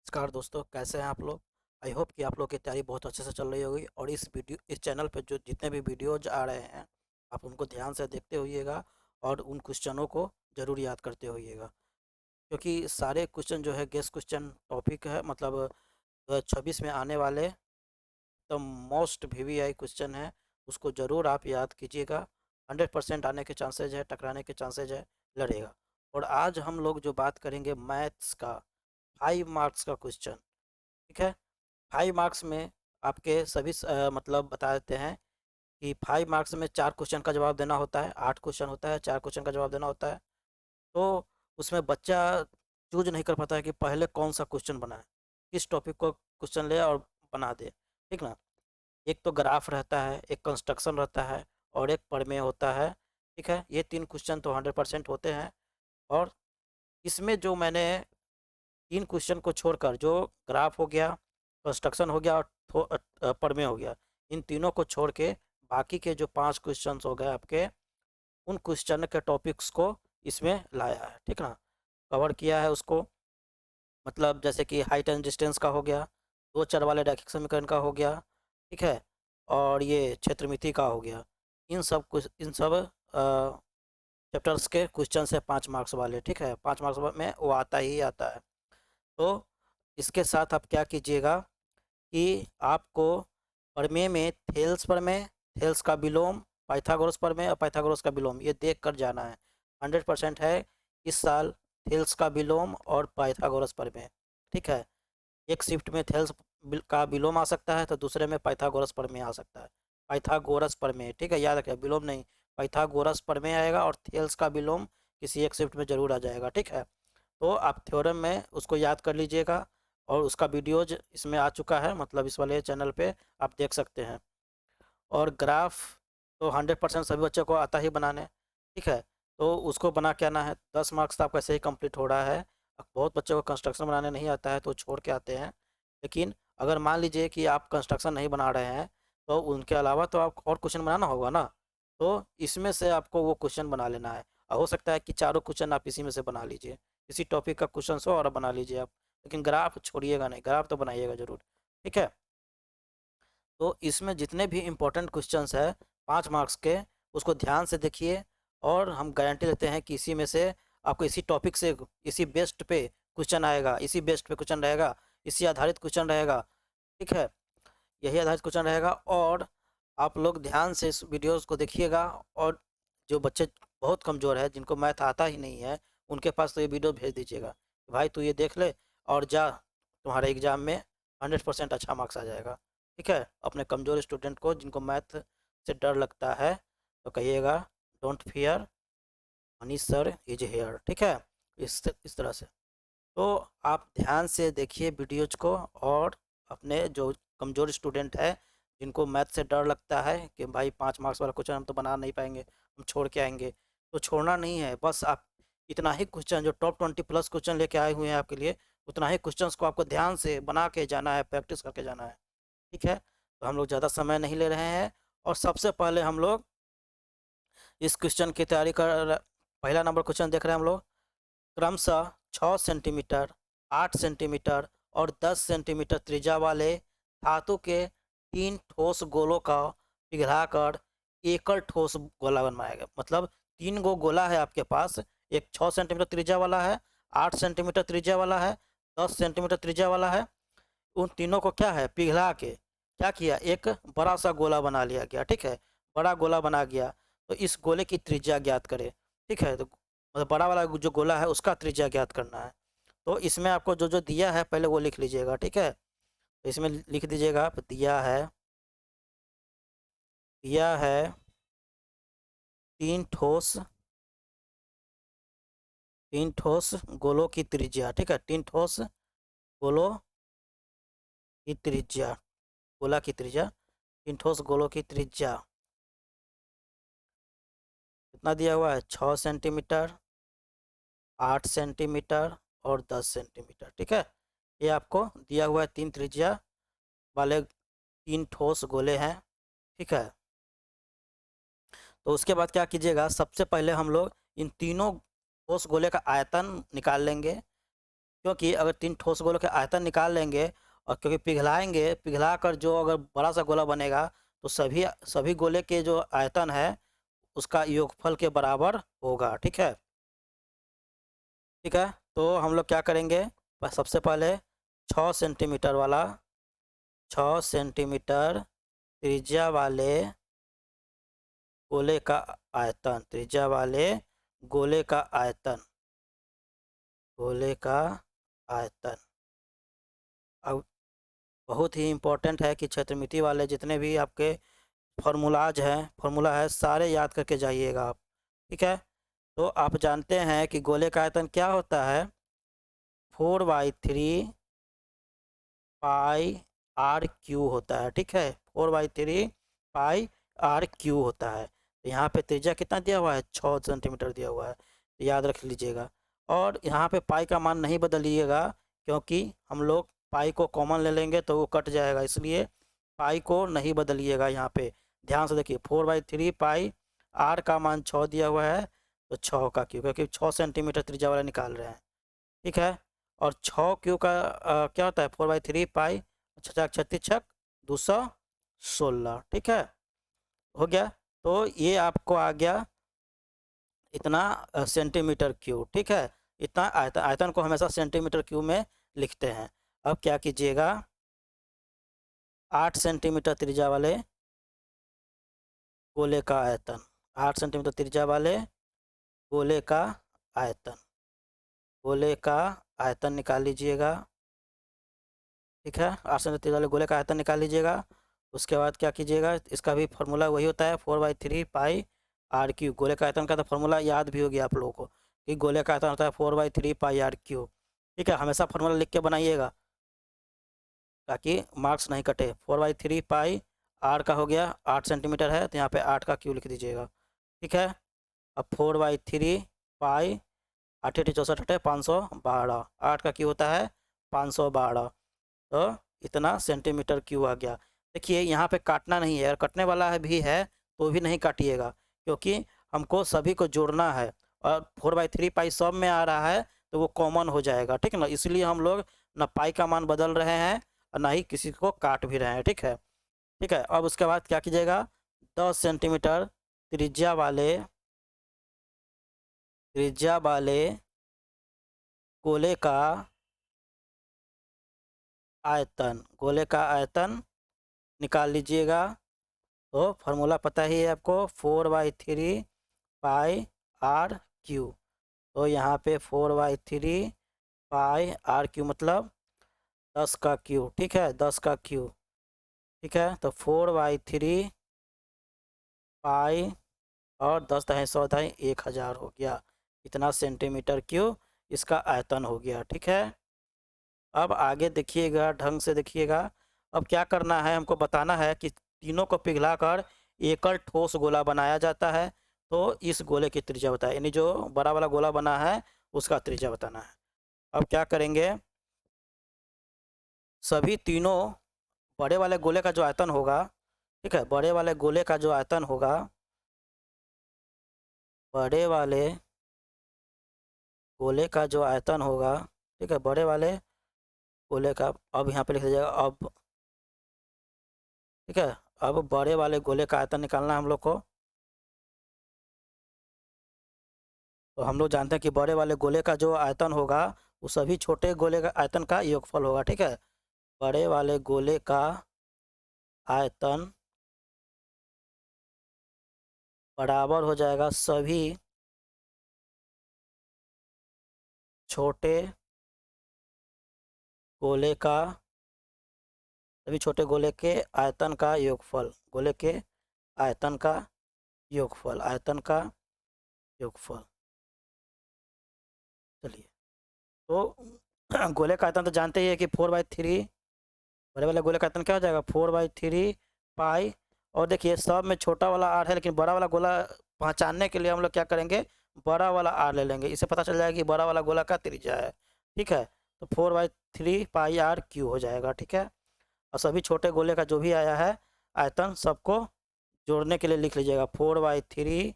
नमस्कार दोस्तों, कैसे हैं आप लोग। आई होप कि आप लोग की तैयारी बहुत अच्छे से चल रही होगी और इस चैनल पे जो जितने भी वीडियोज आ रहे हैं आप उनको ध्यान से देखते होइएगा और उन क्वेश्चनों को ज़रूर याद करते होइएगा, क्योंकि सारे क्वेश्चन जो है गेस क्वेश्चन टॉपिक है। मतलब 26 में आने वाले तो मोस्ट वीवीआई क्वेश्चन है, उसको ज़रूर आप याद कीजिएगा। 100% आने के चांसेज है, टकराने के चांसेज है, लड़ेगा। और आज हम लोग जो बात करेंगे मैथ्स का 5 मार्क्स का क्वेश्चन, ठीक है। 5 मार्क्स में आपके सभी मतलब बता देते हैं कि 5 मार्क्स में 4 क्वेश्चन का जवाब देना होता है। 8 क्वेश्चन होता है, 4 क्वेश्चन का जवाब देना होता है। तो उसमें बच्चा चूज नहीं कर पाता है कि पहले कौन सा क्वेश्चन बनाए, किस टॉपिक को क्वेश्चन ले और बना दे, ठीक ना। एक तो ग्राफ रहता है, एक कंस्ट्रक्शन रहता है और एक प्रमेय होता है, ठीक है। ये 3 क्वेश्चन तो 100% होते हैं। और इसमें जो मैंने 3 क्वेश्चन को छोड़कर, जो ग्राफ हो गया, कंस्ट्रक्शन हो गया और प्रमेय हो गया, इन तीनों को छोड़ के बाकी के जो 5 क्वेश्चन हो गए आपके, उन क्वेश्चन के टॉपिक्स को इसमें लाया है, ठीक ना। कवर किया है उसको। मतलब जैसे कि हाइट एंड डिस्टेंस का हो गया, दो चर वाले रैखिक समीकरण का हो गया, ठीक है। और ये क्षेत्रमिति का हो गया। इन सब चैप्टर्स के क्वेश्चन है 5 मार्क्स वाले, ठीक है। 5 मार्क्स में वो आता ही आता है। तो इसके साथ आप क्या कीजिएगा कि आपको प्रमेय में थेल्स का विलोम, पाइथागोरस प्रमेय और पाइथागोरस का विलोम ये देख कर जाना है। 100% है इस साल थेल्स का विलोम और पाइथागोरस प्रमेय, ठीक है। एक शिफ्ट में थेल्स का विलोम आ सकता है तो दूसरे में पाइथागोरस प्रमेय आ सकता है। पाइथागोरस प्रमेय, ठीक है, याद रखें, विलोम नहीं। पाइथागोरस प्रमेय आएगा और थेल्स का विलोम किसी एक शिफ्ट में जरूर आ जाएगा, ठीक है। तो आप थ्योरम में उसको याद कर लीजिएगा और उसका वीडियोज इसमें आ चुका है, मतलब इस वाले चैनल पे आप देख सकते हैं। और ग्राफ तो 100% सभी बच्चों को आता ही बनाने, ठीक है। तो उसको बना के आना है। 10 मार्क्स तो आपका ऐसे ही कंप्लीट हो रहा है। अब बहुत बच्चों को कंस्ट्रक्शन बनाने नहीं आता है तो छोड़ के आते हैं। लेकिन अगर मान लीजिए कि आप कंस्ट्रक्शन नहीं बना रहे हैं तो उनके अलावा तो आप और क्वेश्चन बनाना होगा ना। तो इसमें से आपको वो क्वेश्चन बना लेना है। और हो सकता है कि चारों क्वेश्चन आप इसी में से बना लीजिए, इसी टॉपिक का क्वेश्चन हो और बना लीजिए आप। लेकिन ग्राफ छोड़िएगा नहीं, ग्राफ तो बनाइएगा जरूर, ठीक है। तो इसमें जितने भी इम्पोर्टेंट क्वेश्चंस है 5 मार्क्स के, उसको ध्यान से देखिए। और हम गारंटी लेते हैं कि इसी में से आपको इसी टॉपिक से, इसी बेस्ड पे क्वेश्चन आएगा, इसी बेस्ड पे क्वेश्चन रहेगा, इसी आधारित क्वेश्चन रहेगा, ठीक है। यही आधारित क्वेश्चन रहेगा। और आप लोग ध्यान से इस वीडियोस को देखिएगा। और जो बच्चे बहुत कमज़ोर है, जिनको मैथ आता ही नहीं है, उनके पास तो ये वीडियो भेज दीजिएगा, भाई तू ये देख ले और जा, तुम्हारे एग्ज़ाम में 100% अच्छा मार्क्स आ जाएगा, ठीक है। अपने कमज़ोर स्टूडेंट को, जिनको मैथ से डर लगता है, तो कहिएगा don't fear, Manish sir is here, ठीक है। इस तरह से। तो आप ध्यान से देखिए वीडियोज को। और अपने जो कमज़ोर स्टूडेंट है, जिनको मैथ से डर लगता है कि भाई 5 मार्क्स वाला क्वेश्चन हम तो बना नहीं पाएंगे, हम छोड़ के आएंगे, तो छोड़ना नहीं है। बस आप इतना ही क्वेश्चन, जो टॉप 20+ क्वेश्चन लेके आए हुए हैं आपके लिए, उतना ही क्वेश्चन को आपको ध्यान से बना के जाना है, प्रैक्टिस करके जाना है, ठीक है। तो हम लोग ज़्यादा समय नहीं ले रहे हैं और सबसे पहले हम लोग इस क्वेश्चन की तैयारी कर, पहला नंबर क्वेश्चन देख रहे हैं हम लोग। क्रमशः 6 सेंटीमीटर, 8 सेंटीमीटर और 10 सेंटीमीटर त्रिज्या वाले धातु के 3 ठोस गोलों का पिघलाकर एकल ठोस गोला बनवाएगा। मतलब 3 गो गोला है आपके पास, एक 6 सेंटीमीटर त्रिज्या वाला है, 8 सेंटीमीटर त्रिज्या वाला है, 10 सेंटीमीटर त्रिज्या वाला है। उन तीनों को क्या है, पिघला के क्या किया, एक बड़ा सा गोला बना लिया गया, ठीक है। बड़ा गोला बना गया। तो इस गोले की त्रिज्या ज्ञात करें, ठीक है। तो मतलब बड़ा वाला जो गोला है उसका त्रिज्या ज्ञात करना है। तो इसमें आपको जो जो दिया है पहले वो लिख लीजिएगा, ठीक है। तो इसमें लिख दीजिएगा आप, दिया है 3 ठोस, 3 ठोस गोलों की त्रिज्या, ठीक है। 3 ठोस गोलों की त्रिज्या, गोला की त्रिज्या, 3 ठोस गोलों की त्रिज्या कितना दिया हुआ है, 6 सेंटीमीटर, 8 सेंटीमीटर और 10 सेंटीमीटर, ठीक है। ये आपको दिया हुआ है, 3 त्रिज्या वाले 3 ठोस गोले हैं, ठीक है। तो उसके बाद क्या कीजिएगा, सबसे पहले हम लोग इन तीनों ठोस गोले का आयतन निकाल लेंगे। क्योंकि अगर 3 ठोस गोलों के आयतन निकाल लेंगे और क्योंकि पिघलाएंगे, पिघला कर जो अगर बड़ा सा गोला बनेगा तो सभी सभी गोले के जो आयतन है उसका योगफल के बराबर होगा। ठीक है, ठीक है। तो हम लोग क्या करेंगे, सबसे पहले 6 सेंटीमीटर वाला, 6 सेंटीमीटर त्रिज्या वाले गोले का आयतन, त्रिज्या वाले गोले का आयतन, गोले का आयतन। अब बहुत ही इम्पोर्टेंट है कि क्षेत्रमिति वाले जितने भी आपके फार्मूलाज हैं, फार्मूला है, सारे याद करके जाइएगा आप। ठीक है, तो आप जानते हैं कि गोले का आयतन क्या होता है, 4/3 पाई आर क्यू होता है। ठीक है, 4/3 पाई आर क्यू होता है। तो यहाँ पे त्रिज्या कितना दिया हुआ है, 6 सेंटीमीटर दिया हुआ है, तो याद रख लीजिएगा। और यहाँ पे पाई का मान नहीं बदलिएगा, क्योंकि हम लोग पाई को कॉमन ले लेंगे तो वो कट जाएगा, इसलिए पाई को नहीं बदलिएगा। यहाँ पे ध्यान से देखिए, 4/3 पाई, आर का मान 6 दिया हुआ है, तो 6 का क्यू, क्योंकि 6 सेंटीमीटर त्रिज्या वाला निकाल रहे हैं। ठीक है, और 6 क्यू का क्या होता है, 4/3 पाई, 6×6 216। ठीक है, हो गया। तो ये आपको आ गया इतना सेंटीमीटर क्यूब। ठीक है, इतना आयतन, आयतन को हमेशा सेंटीमीटर क्यूब में लिखते हैं। अब क्या कीजिएगा, 8 सेंटीमीटर त्रिज्या वाले गोले का आयतन, 8 सेंटीमीटर त्रिज्या वाले गोले का आयतन, गोले का आयतन निकाल लीजिएगा। ठीक है, 8 सेंटीमीटर त्रिज्या वाले गोले का आयतन निकाल लीजिएगा। उसके बाद क्या कीजिएगा, इसका भी फार्मूला वही होता है, 4/3 पाई आर क्यू। गोले का आयतन का तो फार्मूला याद भी हो गया आप लोगों को कि गोले का आयतन होता है 4/3 पाई आर क्यू। ठीक है, हमेशा फार्मूला लिख के बनाइएगा ताकि मार्क्स नहीं कटे। 4/3 पाई आर का हो गया 8 सेंटीमीटर है, तो यहाँ पे 8 का क्यू लिख दीजिएगा। ठीक है, अब 4/3 पाई, 8 8 64 8 512, 8 का क्यू होता है 512, तो इतना सेंटीमीटर क्यूब आ गया। देखिए यहाँ पे काटना नहीं है, अगर कटने वाला है भी है तो भी नहीं काटिएगा, क्योंकि हमको सभी को जोड़ना है, और 4/3 पाई सब में आ रहा है तो वो कॉमन हो जाएगा। ठीक है ना, इसलिए हम लोग ना पाई का मान बदल रहे हैं और ना ही किसी को काट भी रहे हैं। ठीक है, ठीक है। अब उसके बाद क्या कीजिएगा, 10 सेंटीमीटर त्रिज्या वाले, त्रिज्या वाले गोले का आयतन, गोले का आयतन निकाल लीजिएगा। तो फार्मूला पता ही है आपको, 4/3 पाई आर क्यू। तो यहाँ पे 4/3 पाई आर क्यू मतलब 10 का क्यू। ठीक है, 10 का क्यू। ठीक है, तो 4/3 पाई और 10 दहाई 100 दहाई 1000 हो गया, इतना सेंटीमीटर क्यू इसका आयतन हो गया। ठीक है, अब आगे देखिएगा, ढंग से देखिएगा। अब क्या करना है, हमको बताना है कि तीनों को पिघलाकर एकल ठोस गोला बनाया जाता है, तो इस गोले की त्रिज्या बताए, यानी जो बड़ा वाला गोला बना है उसका त्रिज्या बताना है। अब क्या करेंगे, सभी तीनों बड़े वाले गोले का जो आयतन होगा, ठीक है, बड़े वाले गोले का जो आयतन होगा, बड़े वाले गोले का जो आयतन होगा, ठीक है, बड़े वाले गोले का, अब यहाँ पे लिख दीजिएगा अब। ठीक है, अब बड़े वाले गोले का आयतन निकालना है हम लोग को। तो हम लोग जानते हैं कि बड़े वाले गोले का जो आयतन होगा वो सभी छोटे गोले का आयतन का योगफल होगा। ठीक है, बड़े वाले गोले का आयतन बराबर हो जाएगा सभी छोटे गोले का, सभी छोटे गोले के आयतन का योगफल, गोले के आयतन का योगफल, आयतन का योगफल। चलिए, तो गोले का आयतन तो जानते ही है कि 4/3, बड़े वाले गोले का आयतन क्या हो जाएगा, 4/3 पाई। और देखिए सब में छोटा वाला आर है, लेकिन बड़ा वाला गोला पहचानने के लिए हम लोग क्या करेंगे, बड़ा वाला आर ले लेंगे, इससे पता चल जाएगा कि बड़ा वाला गोला का त्रिज्या है। ठीक है, तो 4/3 पाई आर क्यू हो जाएगा। ठीक है, और सभी छोटे गोले का जो भी आया है आयतन सबको जोड़ने के लिए लिख लीजिएगा, 4/3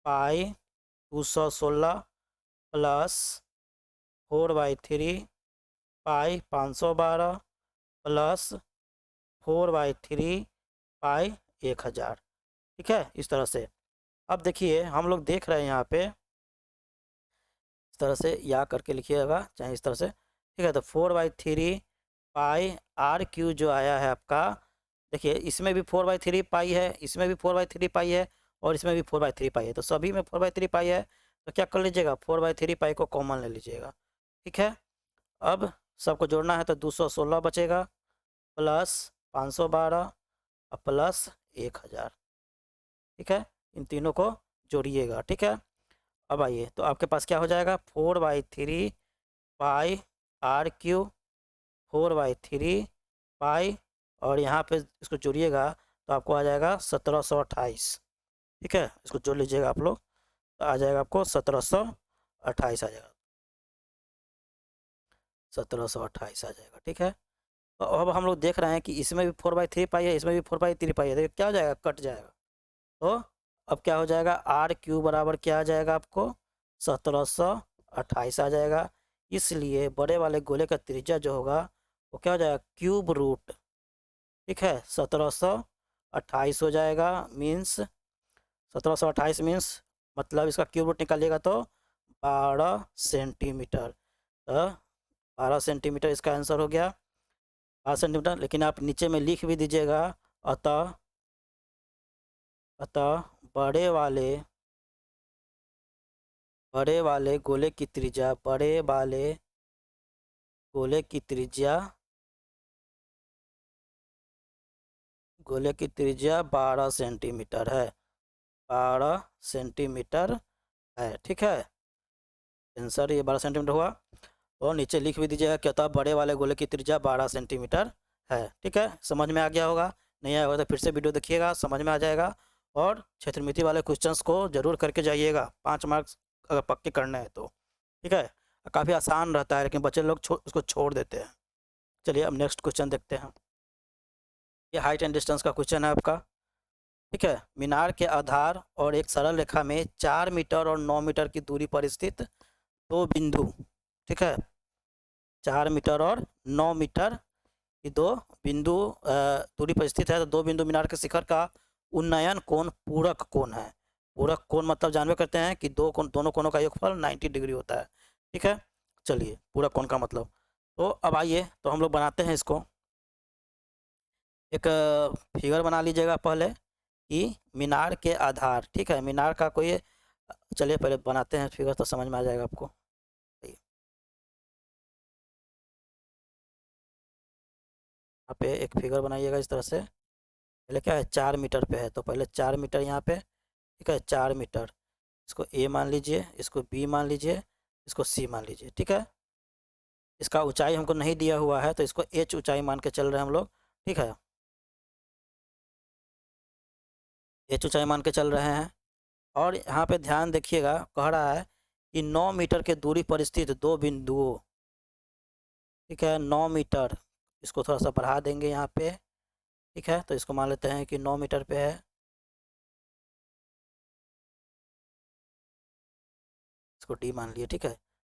पाई 216 प्लस 4/3 पाई 512 प्लस 4/3 पाई 1000। ठीक है, इस तरह से। अब देखिए हम लोग देख रहे हैं यहाँ पे, इस तरह से या करके लिखिएगा, चाहे इस तरह से। ठीक है, तो 4/3 पाई RQ जो आया है आपका, देखिए इसमें भी 4/3 पाई है, इसमें भी 4/3 पाई है, और इसमें भी 4/3 पाई है, तो सभी में 4/3 पाई है। तो क्या कर लीजिएगा, 4/3 पाई को कॉमन ले लीजिएगा। ठीक है, अब सबको जोड़ना है तो 216 बचेगा, प्लस 512 और प्लस 1000। ठीक है, इन तीनों को जोड़िएगा। ठीक है, अब आइए, तो आपके पास क्या हो जाएगा, 4/3 पाई RQ, 4/3 पाई, और यहाँ पे इसको जोड़िएगा तो आपको आ जाएगा 1728। ठीक है, इसको जोड़ लीजिएगा आप लोग, तो आ जाएगा आपको 1728 आ जाएगा, 1728 आ जाएगा। ठीक है, तो अब हम लोग देख रहे हैं कि इसमें भी 4/3 पाई है, इसमें भी 4/3 पाई है, देखिए क्या हो जाएगा, कट जाएगा। तो अब क्या हो जाएगा, RQ बराबर क्या आ जाएगा आपको, 1728 आ जाएगा। इसलिए बड़े वाले गोले का त्रिज्या जो होगा वो क्या हो जाएगा, क्यूब रूट। ठीक है, 1728 हो जाएगा, मीन्स 1728 मीन्स मतलब इसका क्यूब रूट निकालिएगा तो 12 सेंटीमीटर। तो 12 सेंटीमीटर इसका आंसर हो गया, 12 सेंटीमीटर। लेकिन आप नीचे में लिख भी दीजिएगा, अतः अतः बड़े वाले गोले की त्रिज्या, बड़े वाले गोले की त्रिज्या, गोले की त्रिज्या 12 सेंटीमीटर है, 12 सेंटीमीटर है। ठीक है, आंसर ये 12 सेंटीमीटर हुआ। और नीचे लिख भी दीजिएगा कि अतः बड़े वाले गोले की त्रिज्या 12 सेंटीमीटर है। ठीक है, समझ में आ गया होगा, नहीं आया होगा तो फिर से वीडियो देखिएगा, समझ में आ जाएगा। और क्षेत्रमिति वाले क्वेश्चंस को जरूर करके जाइएगा, 5 मार्क्स अगर पक्के करने हैं तो। ठीक है, काफ़ी आसान रहता है, लेकिन बच्चे लोग उसको छोड़ देते हैं। चलिए अब नेक्स्ट क्वेश्चन देखते हैं। ये हाइट एंड डिस्टेंस का क्वेश्चन है आपका। ठीक है, मीनार के आधार और एक सरल रेखा में 4 मीटर और 9 मीटर की दूरी पर स्थित दो बिंदु, ठीक है, 4 मीटर और 9 मीटर की दो बिंदु दूरी पर स्थित है। तो दो बिंदु मीनार के शिखर का उन्नयन कोण पूरक कोण है। पूरक कोण मतलब जानवे करते हैं कि दोनों कोणों का योगफल 90 डिग्री होता है। ठीक है, चलिए पूरक कोण का मतलब, तो अब आइए तो हम लोग बनाते हैं इसको। एक फिगर बना लीजिएगा पहले कि मीनार के आधार, ठीक है, मीनार का कोई, चलिए पहले बनाते हैं फिगर तो समझ में आ जाएगा आपको। यहाँ पे एक फिगर बनाइएगा इस तरह से। पहले क्या है, 4 मीटर पे है, तो पहले 4 मीटर यहाँ पे, ठीक है, 4 मीटर, इसको ए मान लीजिए, इसको बी मान लीजिए, इसको सी मान लीजिए। ठीक है, इसका ऊंचाई हमको नहीं दिया हुआ है तो इसको एच ऊंचाई मान के चल रहे हैं हम लोग। ठीक है, एच ऊंचाई मान के चल रहे हैं। और यहाँ पे ध्यान देखिएगा, कह रहा है कि 9 मीटर के दूरी पर स्थित दो बिंदुओं, ठीक है, 9 मीटर, इसको थोड़ा सा बढ़ा देंगे यहाँ पे। ठीक है, तो इसको मान लेते हैं कि 9 मीटर पे है, इसको डी मान लिए। ठीक है,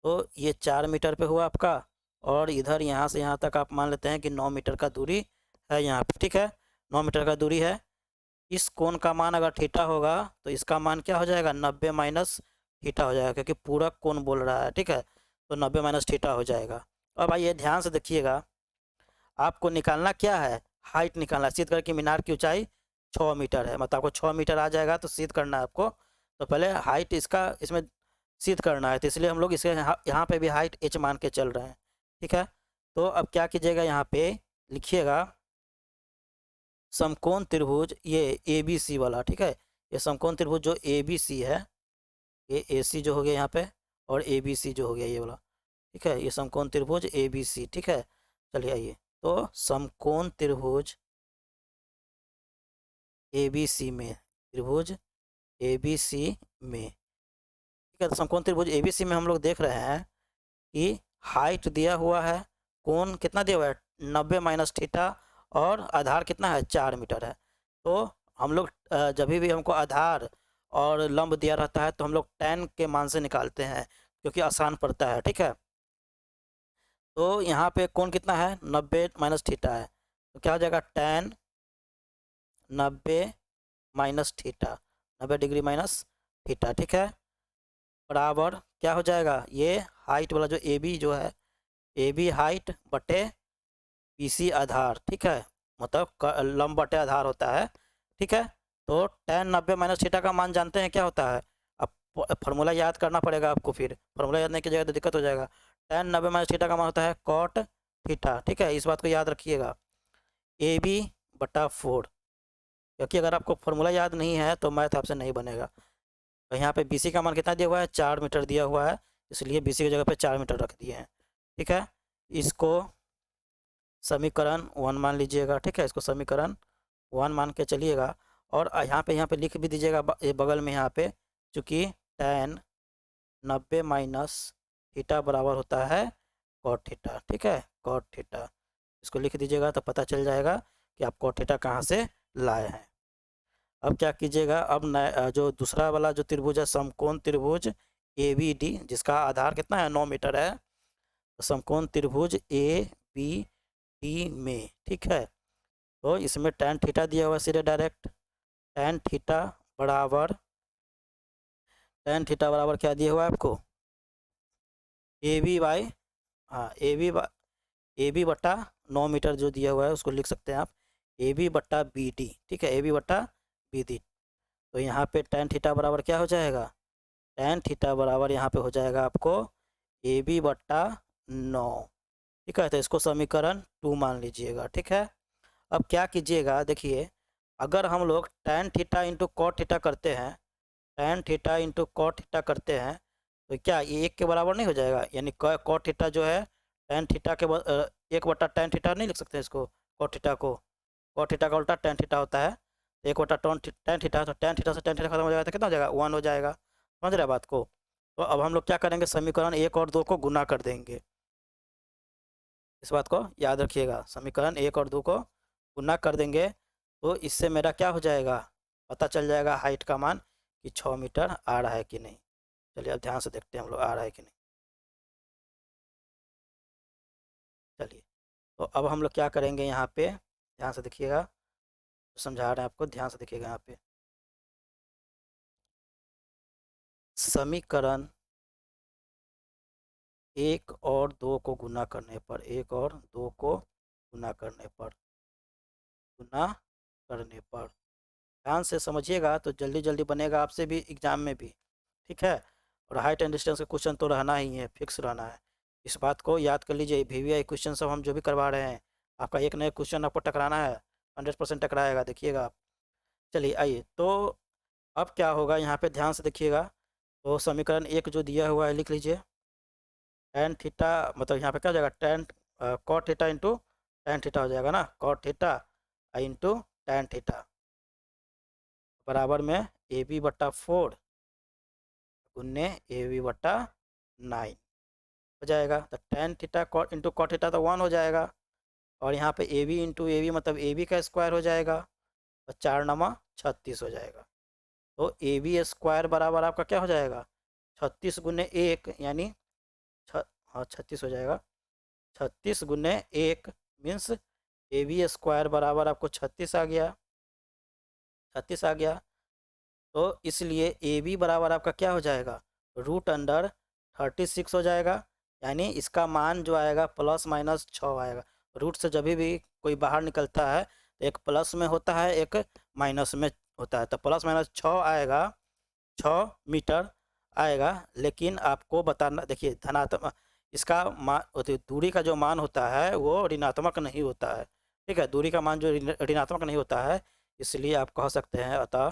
तो ये 4 मीटर पे हुआ आपका, और इधर यहाँ से यहाँ तक आप मान लेते हैं कि 9 मीटर का दूरी है यहाँ पे। ठीक है, 9 मीटर का दूरी है। इस कोण का मान अगर थीटा होगा तो इसका मान क्या हो जाएगा, 90 माइनस थीटा हो जाएगा, क्योंकि पूरक कोण बोल रहा है। ठीक है, तो 90 माइनस थीटा हो जाएगा। अब आइए ध्यान से देखिएगा, आपको निकालना क्या है, हाइट निकालना है। सिद्ध करके कि मीनार की ऊंचाई 6 मीटर है, मतलब आपको 6 मीटर आ जाएगा, तो सिद्ध करना है आपको। तो पहले हाइट इसका इसमें सिद्ध करना है, तो इसलिए हम लोग इसे यहाँ पे भी हाइट एच मान के चल रहे हैं। ठीक है, तो अब क्या कीजिएगा, यहाँ पे लिखिएगा समकोण त्रिभुज, ये ए बी सी वाला। ठीक है, ये समकोण त्रिभुज जो ए बी सी है, ये ए सी जो हो गया यहाँ पे, और ए बी सी जो हो गया ये वाला। ठीक है, ये समकोण त्रिभुज ए बी सी। ठीक है, चलिए आइए, तो समकोण त्रिभुज ए बी सी में, त्रिभुज ए बी सी में, ठीक है, तो समकोण त्रिभुज ए बी सी में हम लोग देख रहे हैं कि हाइट दिया हुआ है, कोण कितना दिया हुआ है, 90 माइनस थीटा, और आधार कितना है, 4 मीटर है। तो हम लोग जब भी हमको आधार और लंब दिया रहता है तो हम लोग tan के मान से निकालते हैं, क्योंकि आसान पड़ता है। ठीक है, तो यहाँ पे कोण कितना है, 90 माइनस थीटा है, तो क्या हो जाएगा, tan 90 minus theta, 90 degree minus theta, ठीक है, बराबर क्या हो जाएगा, ये हाइट वाला जो ए बी जो है, ए बी हाइट बटे पी सी आधार, ठीक है, मतलब लंब बटे आधार होता है, ठीक है। तो tan 90 माइनस थीटा का मान जानते हैं क्या होता है, अब फॉर्मूला याद करना पड़ेगा आपको, फिर फॉर्मूला याद नहीं कीजिएगा तो दिक्कत हो जाएगा। tan 90 माइनस थीटा का मान होता है कॉट थीटा, ठीक है, इस बात को याद रखिएगा, ए बी बटा 4, क्योंकि अगर आपको फॉर्मूला याद नहीं है तो मैथ आपसे नहीं बनेगा। तो यहाँ पे बी सी का मान कितना दिया हुआ है, 4 मीटर दिया हुआ है, इसलिए बी सी की जगह पे 4 मीटर रख दिए हैं, ठीक है। इसको समीकरण 1 मान लीजिएगा, ठीक है, इसको समीकरण 1 मान के चलिएगा, और यहाँ पे लिख भी दीजिएगा ये बगल में, यहाँ पे चूँकि tan 90 माइनस थीटा बराबर होता है कॉट थीटा, ठीक है, कॉट थीटा, इसको लिख दीजिएगा तो पता चल जाएगा कि आप कॉट थीटा कहाँ से लाए हैं। अब क्या कीजिएगा, अब जो दूसरा वाला जो त्रिभुज है, समकोण त्रिभुज ए बी डी, जिसका आधार कितना है, 9 मीटर है, तो समकोण त्रिभुज ए बी डी में, ठीक है, तो इसमें tan थीटा दिया हुआ है सीधे डायरेक्ट, tan थीटा बराबर, tan थीटा बराबर क्या दिया हुआ है आपको, ए बी बाई, हाँ ए बी बट्टा 9 मीटर जो दिया हुआ है उसको लिख सकते हैं आप, ए बी बट्टा बी डी, ठीक है, ए बी बट्टा बी डी। तो यहाँ पे tan थीटा बराबर क्या हो जाएगा, tan थीटा बराबर यहाँ पे हो जाएगा आपको ए बी बट्टा 9, ठीक है, तो इसको समीकरण 2 मान लीजिएगा, ठीक है। अब क्या कीजिएगा, देखिए, अगर हम लोग tan theta into cot theta करते हैं, tan theta into cot theta करते हैं, तो क्या ये 1 के बराबर नहीं हो जाएगा, यानी कॉट थीटा जो है tan थीटा के 1 बटा tan थीटा नहीं लिख सकते इसको, कॉट थीटा को, कॉट थीटा का उल्टा tan थीटा होता है, 1 बटा tan थीटा, तो tan थीटा से tan थीटा खत्म हो जाएगा तो कितना हो जाएगा, 1 हो जाएगा, समझ रहे बात को। तो अब हम लोग क्या करेंगे, समीकरण 1 और 2 को गुना कर देंगे, इस बात को याद रखिएगा, समीकरण 1 और 2 को गुना कर देंगे, तो इससे मेरा क्या हो जाएगा, पता चल जाएगा हाइट का मान कि 6 मीटर आ रहा है कि नहीं। चलिए अब ध्यान से देखते हैं हम लोग आ रहा है कि नहीं। चलिए, तो अब हम लोग क्या करेंगे, यहाँ पे ध्यान से देखिएगा, समझा रहे हैं आपको, ध्यान से देखिएगा, यहाँ पे समीकरण 1 और 2 को गुना करने पर, 1 और 2 को गुना करने पर, गुना करने पर, ध्यान से समझिएगा तो जल्दी जल्दी बनेगा आपसे भी एग्जाम में भी, ठीक है। और हाइट एंड डिस्टेंस का क्वेश्चन तो रहना ही है, फिक्स रहना है, इस बात को याद कर लीजिए। VVI क्वेश्चन सब हम जो भी करवा रहे हैं, आपका एक नया क्वेश्चन आपको टकराना है, 100% टकराएगा, देखिएगा आप। चलिए आइए, तो अब क्या होगा, यहाँ पे ध्यान से देखिएगा, तो समीकरण 1 जो दिया हुआ है लिख लीजिए, tan थीटा, मतलब यहाँ पे क्या हो जाएगा, tan cot theta into tan theta हो जाएगा ना, cot theta into tan theta बराबर में ए बी बट्टा 4 गुन्ने ए बी बट्टा 9 हो जाएगा, तो tan theta into cot theta तो 1 हो जाएगा, और यहाँ पे A B into A B मतलब ए बी का स्क्वायर हो जाएगा, और 4 नमा 36 हो जाएगा, तो ए बी स्क्वायर बराबर आपका क्या हो जाएगा, 36 गुने 1 यानी हाँ 36 हो जाएगा, 36 गुने 1 मीन्स ए बी स्क्वायर बराबर आपको 36 आ गया, 36 आ गया, तो इसलिए ए बी बराबर आपका क्या हो जाएगा, √36 हो जाएगा, यानी इसका मान जो आएगा प्लस माइनस 6 आएगा। रूट से जब भी कोई बाहर निकलता है तो एक प्लस में होता है, एक माइनस में होता है, तो प्लस माइनस 6 आएगा, 6 मीटर आएगा। लेकिन आपको बताना, देखिए धनात्मक इसका मान, दूरी का जो मान होता है वो ऋणात्मक नहीं होता है, ठीक है, दूरी का मान जो ऋणात्मक नहीं होता है, इसलिए आप कह सकते हैं, अतः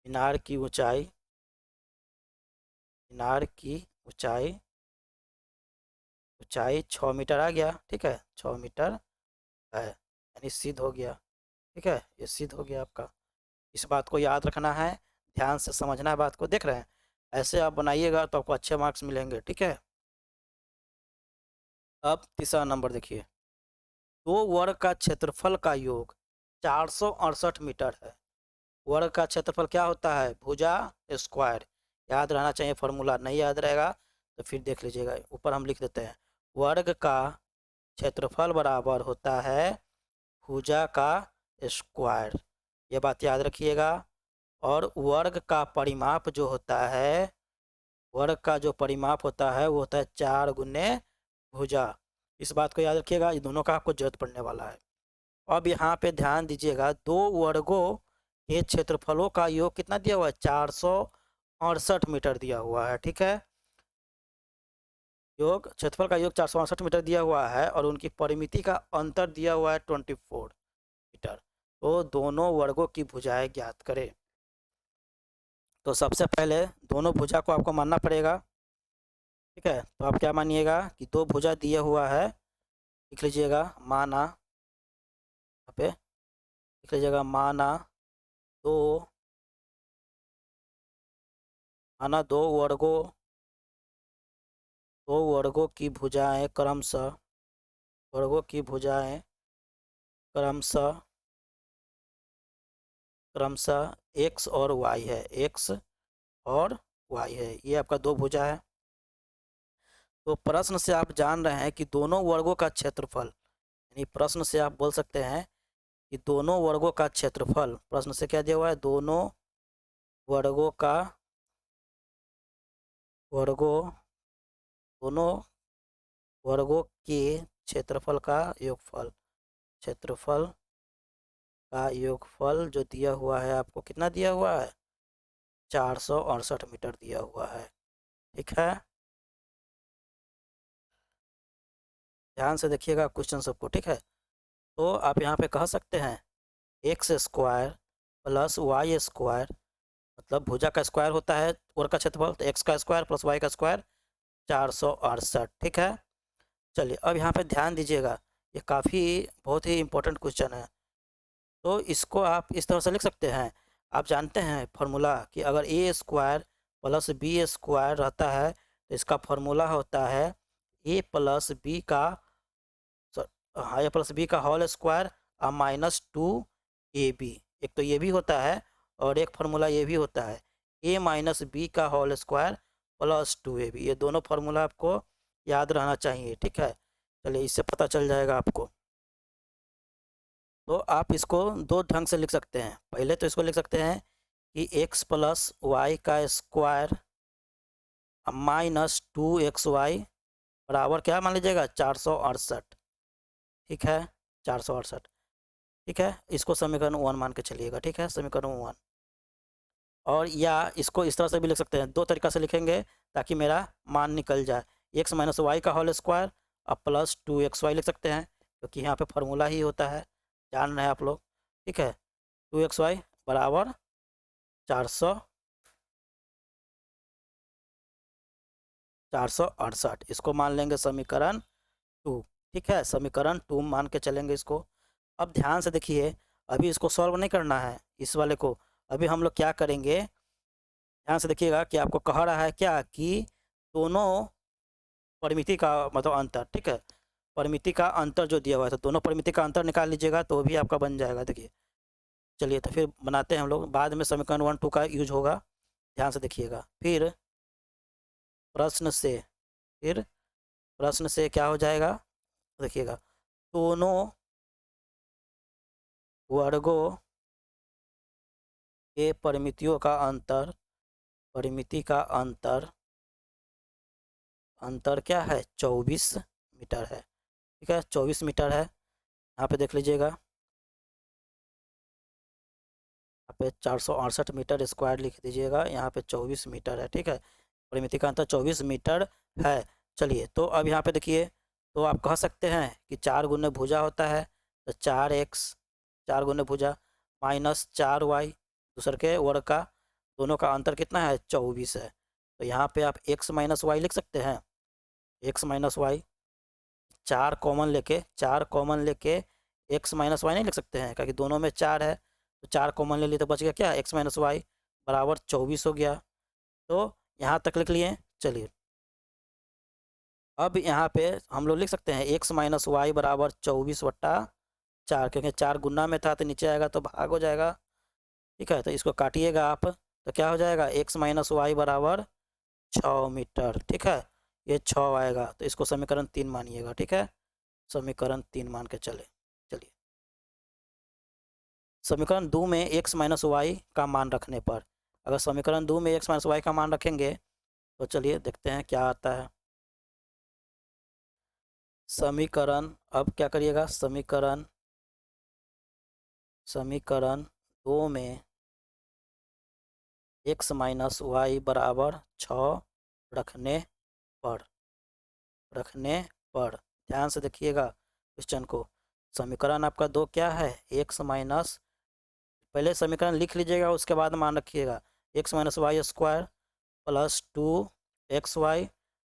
मीनार की ऊंचाई, मीनार की ऊंचाई, ऊंचाई 6 मीटर आ गया, ठीक है, 6 मीटर है, यानी सिद्ध हो गया, ठीक है, ये सिद्ध हो गया आपका। इस बात को याद रखना है, ध्यान से समझना है बात को, देख रहे हैं, ऐसे आप बनाइएगा तो आपको अच्छे मार्क्स मिलेंगे, ठीक है। अब तीसरा नंबर देखिए, 2 वर्ग का क्षेत्रफल का योग 468 मीटर है। वर्ग का क्षेत्रफल क्या होता है, भुजा स्क्वायर, याद रहना चाहिए फॉर्मूला, नहीं याद रहेगा तो फिर देख लीजिएगा, ऊपर हम लिख देते हैं, वर्ग का क्षेत्रफल बराबर होता है भुजा का स्क्वायर, ये बात याद रखिएगा। और वर्ग का परिमाप जो होता है, वर्ग का जो परिमाप होता है वो होता है 4 गुने भुजा। इस बात को याद रखिएगा, ये दोनों का आपको जरूरत पड़ने वाला है। अब यहाँ पे ध्यान दीजिएगा, दो वर्गों के क्षेत्रफलों का योग कितना दिया हुआ है, 468 मीटर दिया हुआ है, ठीक है। योग क्षेत्रफल का योग 468 मीटर दिया हुआ है और उनकी परिमिति का अंतर दिया हुआ है 24 मीटर। तो दोनों वर्गों की भुजाएं ज्ञात करें। तो सबसे पहले दोनों भुजा को आपको मानना पड़ेगा, ठीक है। तो आप क्या मानिएगा कि दो भुजा दिया हुआ है, लिख लीजिएगा माना, यहाँ पे लिख लीजिएगा माना दो दो वर्गों की भुजाएं क्रमशः क्रमशः x और y है, x और y है, ये आपका दो भुजा है। तो प्रश्न से आप जान रहे हैं कि दोनों वर्गों का क्षेत्रफल, यानी प्रश्न से आप बोल सकते हैं कि दोनों वर्गों का क्षेत्रफल, प्रश्न से क्या दिया हुआ है, वर्गों का दोनों वर्गों के क्षेत्रफल का योगफल जो दिया हुआ है आपको, कितना दिया हुआ है, 468 मीटर दिया हुआ है, ठीक है। ध्यान से देखिएगा क्वेश्चन सबको, ठीक है। तो आप यहाँ पे कह सकते हैं X square plus Y square, मतलब भुजा का स्क्वायर होता है वर्ग का क्षेत्रफल, तो एक्स का स्क्वायर प्लस वाई का स्क्वायर 468, ठीक है। चलिए अब यहाँ पे ध्यान दीजिएगा, ये बहुत ही इम्पोर्टेंट क्वेश्चन है। तो इसको आप इस तरह से लिख सकते हैं, आप जानते हैं फॉर्मूला कि अगर ए स्क्वायर प्लस बी स्क्वायर रहता है तो इसका फॉर्मूला होता है ए प्लस बी का होल स्क्वायर और -2ab। एक तो ये भी होता है और एक फार्मूला ये भी होता है a माइनस बी का होल स्क्वायर प्लस 2ab। ये दोनों फार्मूला आपको याद रहना चाहिए, ठीक है। चलिए इससे पता चल जाएगा आपको। तो आप इसको दो ढंग से लिख सकते हैं। पहले तो इसको लिख सकते हैं कि x प्लस वाई का स्क्वायर -2xy बराबर क्या मान लीजिएगा, 468, ठीक है, 468, ठीक है। इसको समीकरण 1 मान के चलिएगा, ठीक है, समीकरण 1। और या इसको इस तरह से भी लिख सकते हैं, दो तरीका से लिखेंगे ताकि मेरा मान निकल जाए, x माइनस वाई का होल स्क्वायर और प्लस 2xy लिख सकते हैं, क्योंकि यहाँ पे फार्मूला ही होता है, जान रहे हैं आप लोग, ठीक है। 2xy बराबर 468, इसको मान लेंगे समीकरण 2, ठीक है, समीकरण 2 मान के चलेंगे इसको। अब ध्यान से देखिए, अभी इसको सॉल्व नहीं करना है इस वाले को, अभी हम लोग क्या करेंगे, ध्यान से देखिएगा कि आपको कह रहा है क्या कि दोनों परिमिति का मतलब अंतर, ठीक है, परिमिति का अंतर जो दिया हुआ है तो दोनों परिमिति का अंतर निकाल लीजिएगा तो भी आपका बन जाएगा। देखिए चलिए तो फिर बनाते हैं हम लोग, बाद में समीकरण 1 2 का यूज होगा, ध्यान से देखिएगा। फिर प्रश्न से क्या हो जाएगा, देखिएगा, दोनों वर्गों के परिमिति का अंतर क्या है, 24 मीटर है, ठीक है, 24 मीटर है। यहाँ पे देख लीजिएगा, यहाँ पे 468 मीटर स्क्वायर लिख दीजिएगा, यहाँ पे 24 मीटर है, ठीक है, परिमिति का अंतर 24 मीटर है। चलिए तो अब यहाँ पे देखिए, तो आप कह सकते हैं कि 4 गुने भुजा होता है तो 4x, 4 गुने भुजा माइनस 4y दूसरे के वर्ग का, दोनों का अंतर कितना है, 24 है। तो यहाँ पे आप x माइनस वाई लिख सकते हैं, x माइनस वाई, 4 कॉमन लेके x माइनस वाई नहीं लिख सकते हैं, क्योंकि दोनों में 4 है, तो 4 कॉमन ले लिए तो बच गया क्या, x माइनस वाई बराबर 24 हो गया। तो यहाँ तक लिख लिए। चलिए अब यहाँ पे हम लोग लिख सकते हैं x माइनस वाई बराबर 24/4, क्योंकि 4 गुना में था तो नीचे आएगा तो भाग हो जाएगा, ठीक है। तो इसको काटिएगा आप तो क्या हो जाएगा, x माइनस वाई बराबर 6 मीटर, ठीक है। ये 6 आएगा, तो इसको समीकरण 3 मानिएगा, ठीक है। समीकरण 3 मान के चलिए समीकरण 2 में x माइनस वाई का मान रखने पर, अगर समीकरण 2 में x माइनस वाई का मान रखेंगे तो चलिए देखते हैं क्या आता है। समीकरण, अब क्या करिएगा, समीकरण 2 में x माइनस वाई बराबर 6 रखने पर, ध्यान से देखिएगा क्वेश्चन को। समीकरण आपका 2 क्या है, x माइनस, पहले समीकरण लिख लीजिएगा उसके बाद मान रखिएगा, x minus Y square plus 2xy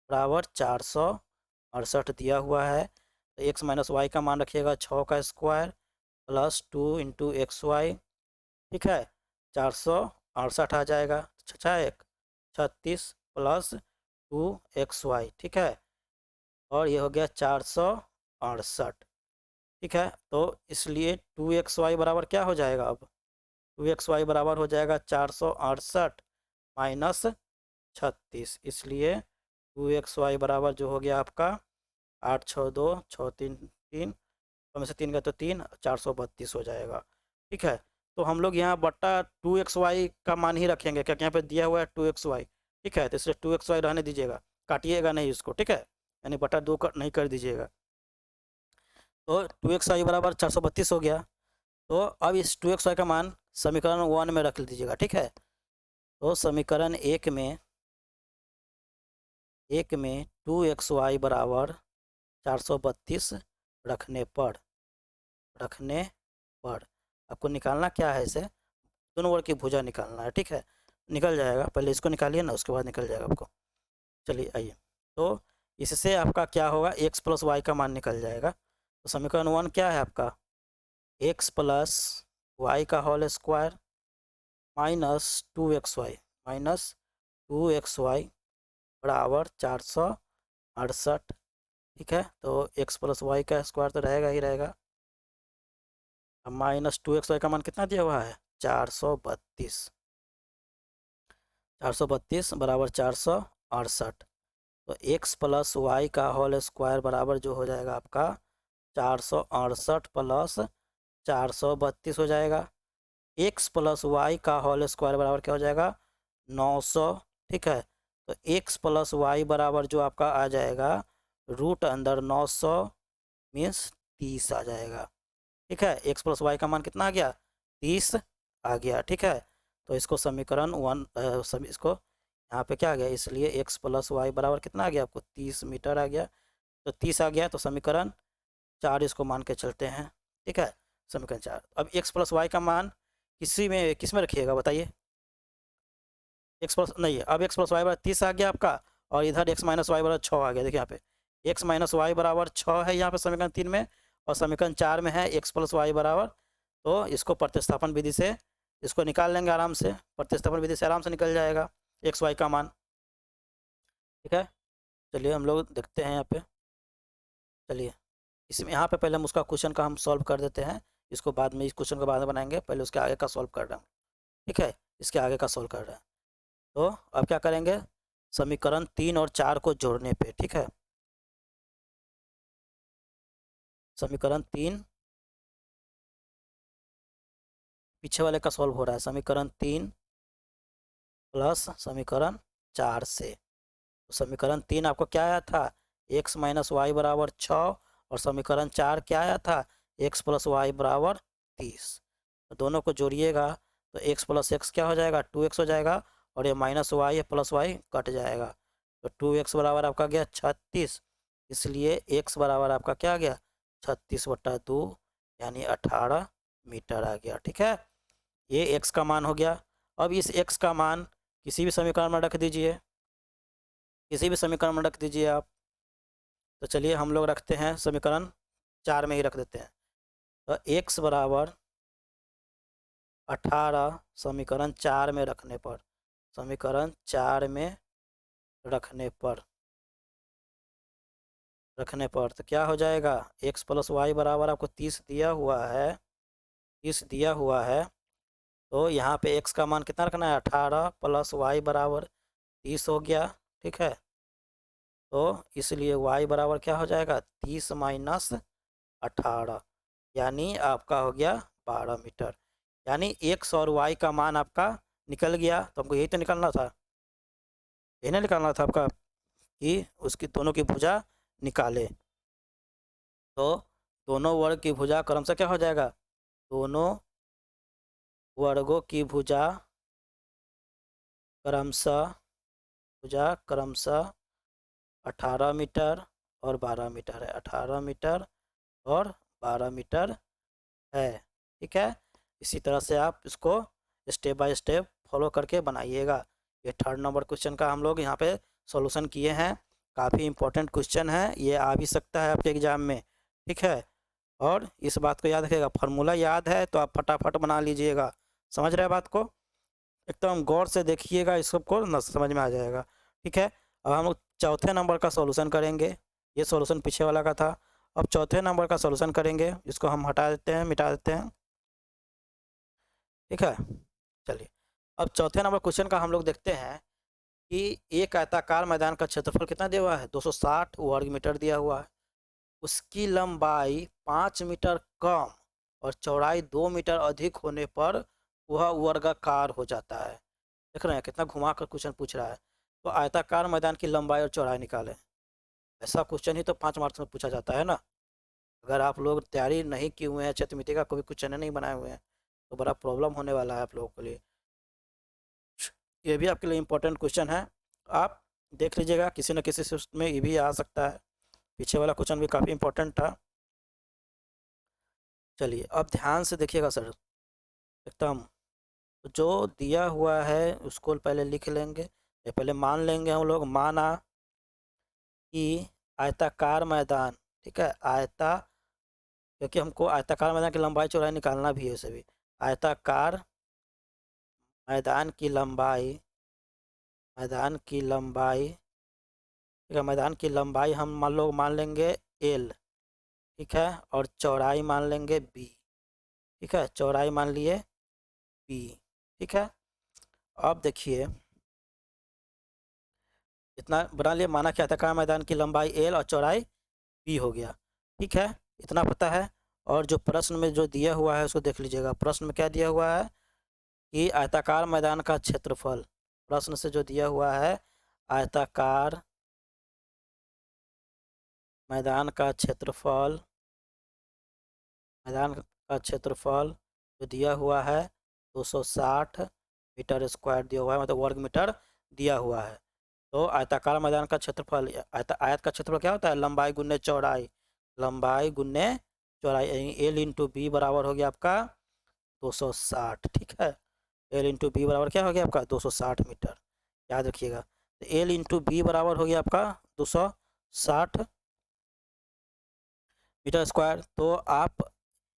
बराबर 468 दिया हुआ है। तो x माइनस वाई का मान रखिएगा 6 का square plus 2 into X Y, ठीक है, 468 आ जाएगा, 36 प्लस 2xy, ठीक है, और ये हो गया 468, ठीक है। तो इसलिए 2xy बराबर क्या हो जाएगा, अब 2xy बराबर हो जाएगा 468 माइनस 36, इसलिए 2xy बराबर जो हो गया आपका 8 6 2 6 3 3, तो में से 3 का तो 3, 432 हो जाएगा, ठीक है। तो हम लोग यहाँ बट्टा 2xy का मान ही रखेंगे, क्या यहाँ पे दिया हुआ है 2xy, ठीक है, तो इसलिए 2xy रहने दीजिएगा, काटिएगा नहीं इसको, ठीक है, यानी बट्टा 2 नहीं कर दीजिएगा। तो 2xy बराबर 432 हो गया। तो अब इस 2xy का मान समीकरण 1 में रख दीजिएगा, ठीक है। तो समीकरण 1 में 2xy बराबर 432 रखने पर आपको निकालना क्या है, इसे दोनों वर्ग की भुजा निकालना है, ठीक है। निकल जाएगा, पहले इसको निकालिए ना, उसके बाद निकल जाएगा आपको। चलिए आइए, तो इससे आपका क्या होगा, x प्लस वाई का मान निकल जाएगा। तो समीकरण 1 क्या है आपका, x प्लस वाई का होल स्क्वायर माइनस 2xy बराबर 468, ठीक है। तो x प्लस वाई का स्क्वायर तो रहेगा ही रहेगा, अब माइनस 2xy का मान कितना दिया हुआ है, 432 बराबर 468। तो x प्लस वाई का होल स्क्वायर बराबर जो हो जाएगा आपका 468 प्लस 432 हो जाएगा। x प्लस वाई का होल स्क्वायर बराबर क्या हो जाएगा, 900, ठीक है। तो x प्लस वाई बराबर जो आपका आ जाएगा रूट अंदर 900 मीन्स 30 आ जाएगा, ठीक है। x प्लस वाई का मान कितना आ गया, 30 आ गया, ठीक है। तो इसको समीकरण 1 इसको यहाँ पे क्या आ गया, इसलिए x प्लस वाई बराबर कितना आ गया आपको, 30 मीटर आ गया। तो 30 आ गया, तो समीकरण 4 इसको मान के चलते हैं, ठीक है। समीकरण 4, अब x प्लस वाई का मान किस में रखिएगा बताइए, एक्स प्लस नहीं है, अब एक्स प्लस वाई बराबर 30 आ गया आपका, और इधर एक्स माइनस वाई बराबर 6 आ गया। देखिए यहाँ पे एक्स माइनस वाई बराबर 6 है यहाँ पे समीकरण 3 में, और समीकरण 4 में है एक्स प्लस वाई बराबर। तो इसको प्रतिस्थापन विधि से इसको निकाल लेंगे आराम से, प्रतिस्थापन विधि से आराम से निकल जाएगा एक्स वाई का मान, ठीक है। चलिए हम लोग देखते हैं यहाँ पे, चलिए इसमें यहाँ पे पहले हम उसका क्वेश्चन का हम सॉल्व कर देते हैं, इसको बाद में, इस क्वेश्चन को बाद में बनाएंगे, पहले उसके आगे का सॉल्व कर रहा हूँ, ठीक है, इसके आगे का सॉल्व कर रहे हैं। तो अब क्या करेंगे, समीकरण 3 और 4 को जोड़ने पे, ठीक है, समीकरण 3 पीछे वाले का सॉल्व हो रहा है, समीकरण 3 प्लस समीकरण 4 से। तो समीकरण 3 आपको क्या आया था, x माइनस वाई बराबर 6, और समीकरण 4 क्या आया था, x प्लस वाई बराबर 30। तो दोनों को जोड़िएगा तो x प्लस एक्स क्या हो जाएगा, 2x हो जाएगा, और ये माइनस वाई है प्लस वाई कट जाएगा। तो 2x बराबर आपका गया 36, इसलिए x बराबर आपका क्या आ गया, 36/2 यानी 18 मीटर आ गया, ठीक है। ये x का मान हो गया। अब इस x का मान किसी भी समीकरण में रख दीजिए, किसी भी समीकरण में रख दीजिए आप। तो चलिए हम लोग रखते हैं समीकरण 4 में ही रख देते हैं। तो x बराबर 18 समीकरण 4 में रखने पर, समीकरण 4 में रखने पर तो क्या हो जाएगा, x प्लस वाई बराबर आपको 30 दिया हुआ है, 30 दिया हुआ है। तो यहाँ पे x का मान कितना रखना है, 18 प्लस वाई बराबर 30 हो गया, ठीक है। तो इसलिए y बराबर क्या हो जाएगा 30 माइनस 18, यानी आपका हो गया 12 मीटर। यानी x और y का मान आपका निकल गया। तो हमको यही तो निकालना था, यही ना निकालना था आपका कि उसकी दोनों की भुजा निकाले। तो दोनों वर्ग की भुजा क्रमशः क्या हो जाएगा, दोनों वर्गों की क्रमशः 18 मीटर और 12 मीटर है, 18 मीटर और 12 मीटर है। ठीक है, इसी तरह से आप इसको स्टेप बाय स्टेप फॉलो करके बनाइएगा। ये 3rd नंबर क्वेश्चन का हम लोग यहाँ पे सॉल्यूशन किए हैं। काफ़ी इंपॉर्टेंट क्वेश्चन है, ये आ भी सकता है आपके एग्ज़ाम में। ठीक है, और इस बात को याद रखिएगा, फार्मूला याद है तो आप फटाफट बना लीजिएगा। समझ रहे हैं बात को, एकदम गौर से देखिएगा, इस सबको न समझ में आ जाएगा। ठीक है, अब हम लोग चौथे नंबर का सॉल्यूशन करेंगे। ये सॉल्यूशन पीछे वाला का था, अब चौथे नंबर का सॉल्यूशन करेंगे। इसको हम हटा देते हैं, मिटा देते हैं। ठीक है, चलिए अब चौथे नंबर क्वेश्चन का हम लोग देखते हैं कि एक आयताकार मैदान का क्षेत्रफल कितना दिया हुआ है, 260 वर्ग मीटर दिया हुआ है। उसकी लंबाई 5 मीटर कम और चौड़ाई 2 मीटर अधिक होने पर वह वर्गाकार हो जाता है। देख रहे हैं कितना घुमा कर क्वेश्चन पूछ रहा है। तो आयताकार मैदान की लंबाई और चौड़ाई निकालें। ऐसा क्वेश्चन ही तो 5 मार्क्स में पूछा जाता है ना। अगर आप लोग तैयारी नहीं किए हुए हैं, क्षेत्रमिति का कोई क्वेश्चन नहीं बनाए हुए हैं, तो बड़ा प्रॉब्लम होने वाला है आप लोगों के लिए। ये भी आपके लिए इम्पोर्टेंट क्वेश्चन है, आप देख लीजिएगा, किसी न किसी से उसमें ये भी आ सकता है। पीछे वाला क्वेश्चन भी काफ़ी इम्पोर्टेंट था। चलिए अब ध्यान से देखिएगा सर, एकदम जो दिया हुआ है उसको पहले लिख लेंगे। ये पहले मान लेंगे हम लोग, माना कि आयताकार मैदान, ठीक है, क्योंकि हमको आयताकार मैदान की लंबाई चौड़ाई निकालना भी है सभी। आयताकार मैदान की लंबाई, ठीक है, मैदान की लंबाई हम मान लेंगे L, ठीक है, और चौड़ाई मान लेंगे B। ठीक है, चौड़ाई मान लिए B। ठीक है, अब देखिए इतना बना लिया, माना क्या था, मैदान की लंबाई L और चौड़ाई B हो गया। ठीक है, इतना पता है। और जो प्रश्न में जो दिया हुआ है उसको देख लीजिएगा। प्रश्न में क्या दिया हुआ है कि आयताकार मैदान का क्षेत्रफल, प्रश्न से जो दिया हुआ है आयताकार मैदान का क्षेत्रफल जो दिया हुआ है 260 मीटर स्क्वायर दिया हुआ है, मतलब वर्ग मीटर दिया हुआ है। तो आयताकार मैदान का क्षेत्रफल, आयत का क्षेत्रफल क्या होता है, लंबाई गुने चौड़ाई, यानी L इंटू बी बराबर हो गया आपका 260। ठीक है, L इंटू बी बराबर क्या हो गया आपका 260 मीटर, याद रखिएगा। तो L इंटू बी बराबर हो गया आपका 260 मीटर स्क्वायर। तो आप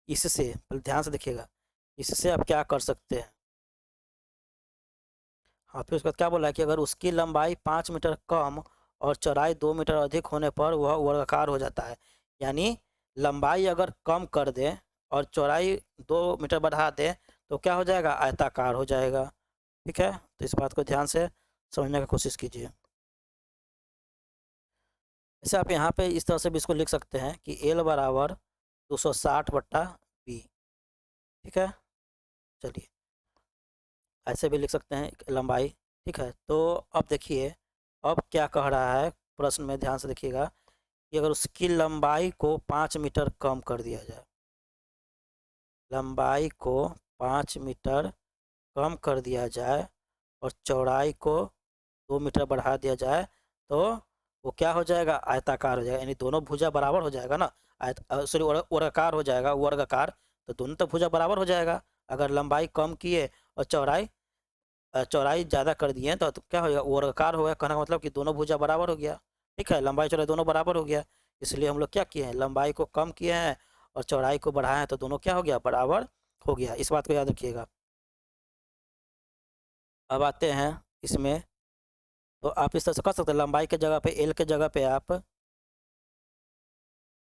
इससे ध्यान से देखिएगा, इससे आप क्या कर सकते हैं। हाँ, फिर उसके बाद क्या बोला है कि अगर उसकी लंबाई 5 मीटर कम और चौड़ाई 2 मीटर अधिक होने पर वह वर्गाकार हो जाता है। यानी लंबाई अगर कम कर दें और चौड़ाई 2 मीटर बढ़ा दें तो क्या हो जाएगा, आयताकार हो जाएगा। ठीक है, तो इस बात को ध्यान से समझने की कोशिश कीजिए। जैसे आप यहाँ पे इस तरह से भी इसको लिख सकते हैं कि L बराबर 260/B। ठीक है, चलिए ऐसे भी लिख सकते हैं लंबाई। ठीक है, तो अब देखिए अब क्या कह रहा है प्रश्न में, ध्यान से देखिएगा कि अगर उसकी लंबाई को 5 मीटर कम कर दिया जाए, लंबाई को 5 मीटर कम कर दिया जाए और चौड़ाई को 2 मीटर बढ़ा दिया जाए तो वो क्या हो जाएगा, आयताकार हो जाएगा। यानी दोनों भुजा बराबर हो जाएगा ना, सॉरी वर्गाकार हो जाएगा, वर्गाकार। तो दोनों तो भुजा बराबर हो जाएगा। अगर लंबाई कम किए और चौड़ाई ज़्यादा कर दिए तो क्या हो जाएगा, वर्गाकार हो गया। कहने का मतलब कि दोनों भुजा बराबर हो गया। ठीक है, लंबाई चौड़ाई दोनों बराबर हो गया, इसलिए हम लोग क्या किए हैं, लंबाई को कम किए हैं और चौड़ाई को बढ़ाए हैं, तो दोनों क्या हो गया, बराबर हो गया। इस बात को याद रखिएगा। अब आते हैं इसमें, तो आप इस तरह से कर सकते हैं, लंबाई के जगह पे L के जगह पे आप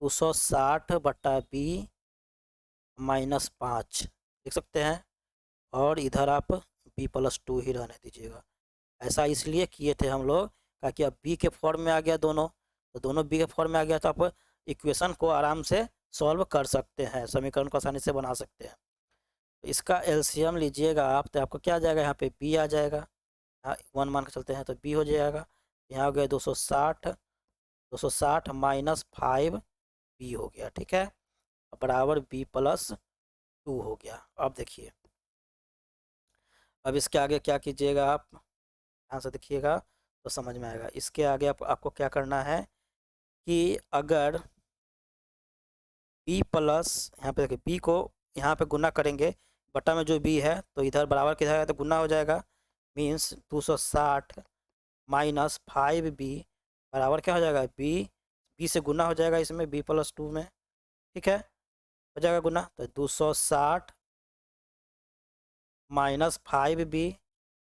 260/B -5 लिख सकते हैं और इधर आप B+2 ही रहने दीजिएगा। ऐसा इसलिए किए थे हम लोग ताकि अब B के फॉर्म में आ गया दोनों, तो दोनों बी के फॉर्म में आ गया, तो आप इक्वेशन को आराम से सॉल्व कर सकते हैं, समीकरण को आसानी से बना सकते हैं। तो इसका एलसीएम लीजिएगा आप, तो आपको क्या आ जाएगा, यहाँ पे बी आ जाएगा, हाँ 1 मान के चलते हैं तो बी हो जाएगा। यहाँ हो गया 260, 260 माइनस 5 बी हो गया, ठीक है, बराबर बी प्लस 2 हो गया। अब देखिए, अब इसके आगे क्या कीजिएगा आप, ध्यान से देखिएगा तो समझ में आएगा। इसके आगे आपको क्या करना है कि अगर बी प्लस, यहाँ पे देखिए बी को यहाँ पे गुना करेंगे, बटा में जो बी है तो इधर बराबर किधर है तो गुना हो जाएगा, मीन्स 260 माइनस 5 बी बराबर क्या हो जाएगा, बी से गुना हो जाएगा इसमें बी प्लस 2 में, ठीक है, हो जाएगा गुना, तो 260 माइनस 5 बी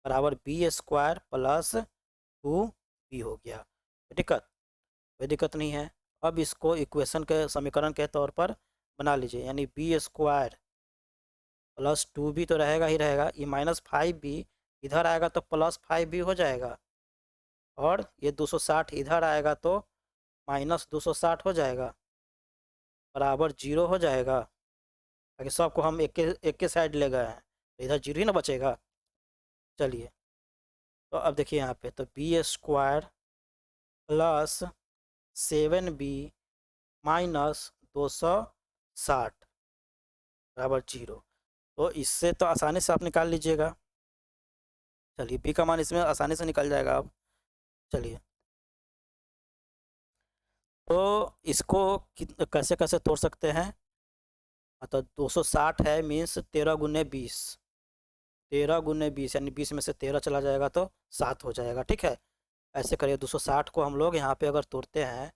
बराबर बी स्क्वायर प्लस 2 बी हो गया। कोई दिक्कत नहीं है। अब इसको इक्वेशन के समीकरण के तौर पर बना लीजिए, यानी बी स्क्वायर प्लस 2 बी तो रहेगा ही रहेगा, ये माइनस 5 बी इधर आएगा तो प्लस 5 बी हो जाएगा, और ये 260 इधर आएगा तो माइनस 260 हो जाएगा, बराबर 0 हो जाएगा, ताकि सबको हम एक के साइड ले गए हैं तो इधर 0 ही ना बचेगा। चलिए, तो अब देखिए यहाँ पे, तो B square plus 7 B minus 260 बराबर 0, तो इससे तो आसानी से आप निकाल लीजिएगा। चलिए, बी का मान इसमें आसानी से निकल जाएगा अब। चलिए, तो इसको कैसे कैसे तोड़ सकते हैं, तो 260 है मीन्स 13 × 20, 13 × 20 यानी 20 में से 13 चला जाएगा तो 7 हो जाएगा, ठीक है। ऐसे करिए, 260 को हम लोग यहाँ पे अगर तोड़ते हैं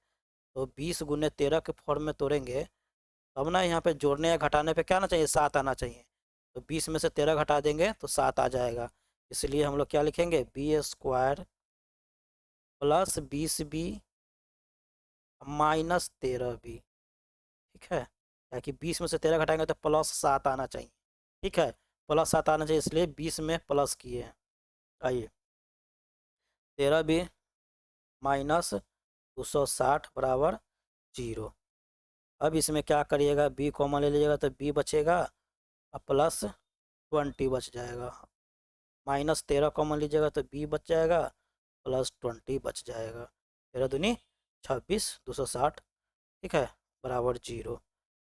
तो 20 × 13 के फॉर्म में तोड़ेंगे, तब ना यहाँ पे जोड़ने या घटाने पे क्या आना चाहिए, 7 आना चाहिए, तो 20 में से 13 घटा देंगे तो 7 आ जाएगा। इसलिए हम लोग क्या लिखेंगे, B square plus 20 B minus 13 B, ठीक है, ताकि 20 में से 13 घटाएंगे तो प्लस 7 आना चाहिए, ठीक है, प्लस 7 आना चाहिए, इसलिए 20 में प्लस किए हैं। आइए, 13 बी माइनस 260 बराबर 0। अब इसमें क्या करिएगा, बी कॉमन ले लीजिएगा तो बी बचेगा और प्लस 20 बच जाएगा, माइनस 13 कॉमन लीजिएगा तो बी बच जाएगा प्लस 20 बच जाएगा, 13 दूनी 26, 260, ठीक है, बराबर 0।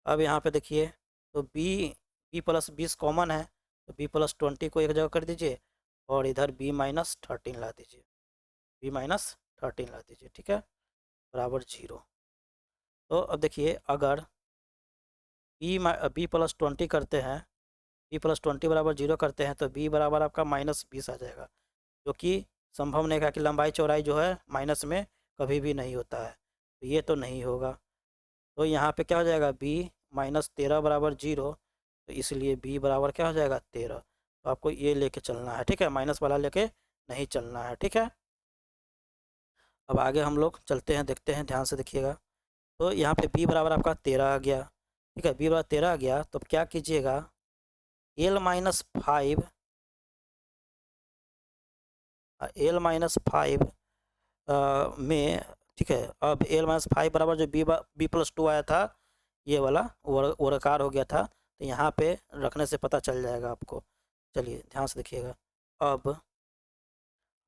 अब यहाँ पे देखिए, तो बी प्लस 20 कॉमन है, तो बी प्लस 20 को एक जगह कर दीजिए और इधर बी माइनस 13 ला दीजिए, बी माइनस 13 ला दीजिए, ठीक है, बराबर 0। तो अब देखिए, अगर बी प्लस 20 करते हैं, बी प्लस 20 बराबर 0 करते हैं तो बी बराबर आपका -20 आ जाएगा, जो कि संभव नहीं है कि लंबाई चौड़ाई जो है माइनस में कभी भी नहीं होता है, तो ये तो नहीं होगा। तो यहाँ पे क्या हो जाएगा, बी -13 बराबर 0, तो इसलिए बी बराबर क्या हो जाएगा, 13। तो आपको ये लेके चलना है, ठीक है, माइनस वाला लेके नहीं चलना है, ठीक है। अब आगे हम लोग चलते हैं, देखते हैं, ध्यान से देखिएगा। तो यहाँ पे बी बराबर आपका 13 आ गया, ठीक है, बी बराबर 13 आ गया, तो अब क्या कीजिएगा, L-5 L-5 में, ठीक है, अब L-5 बराबर जो बी प्लस 2 आया था, ये वाला वर्गाकार हो गया था, तो यहाँ पे रखने से पता चल जाएगा आपको। चलिए, ध्यान से देखिएगा, अब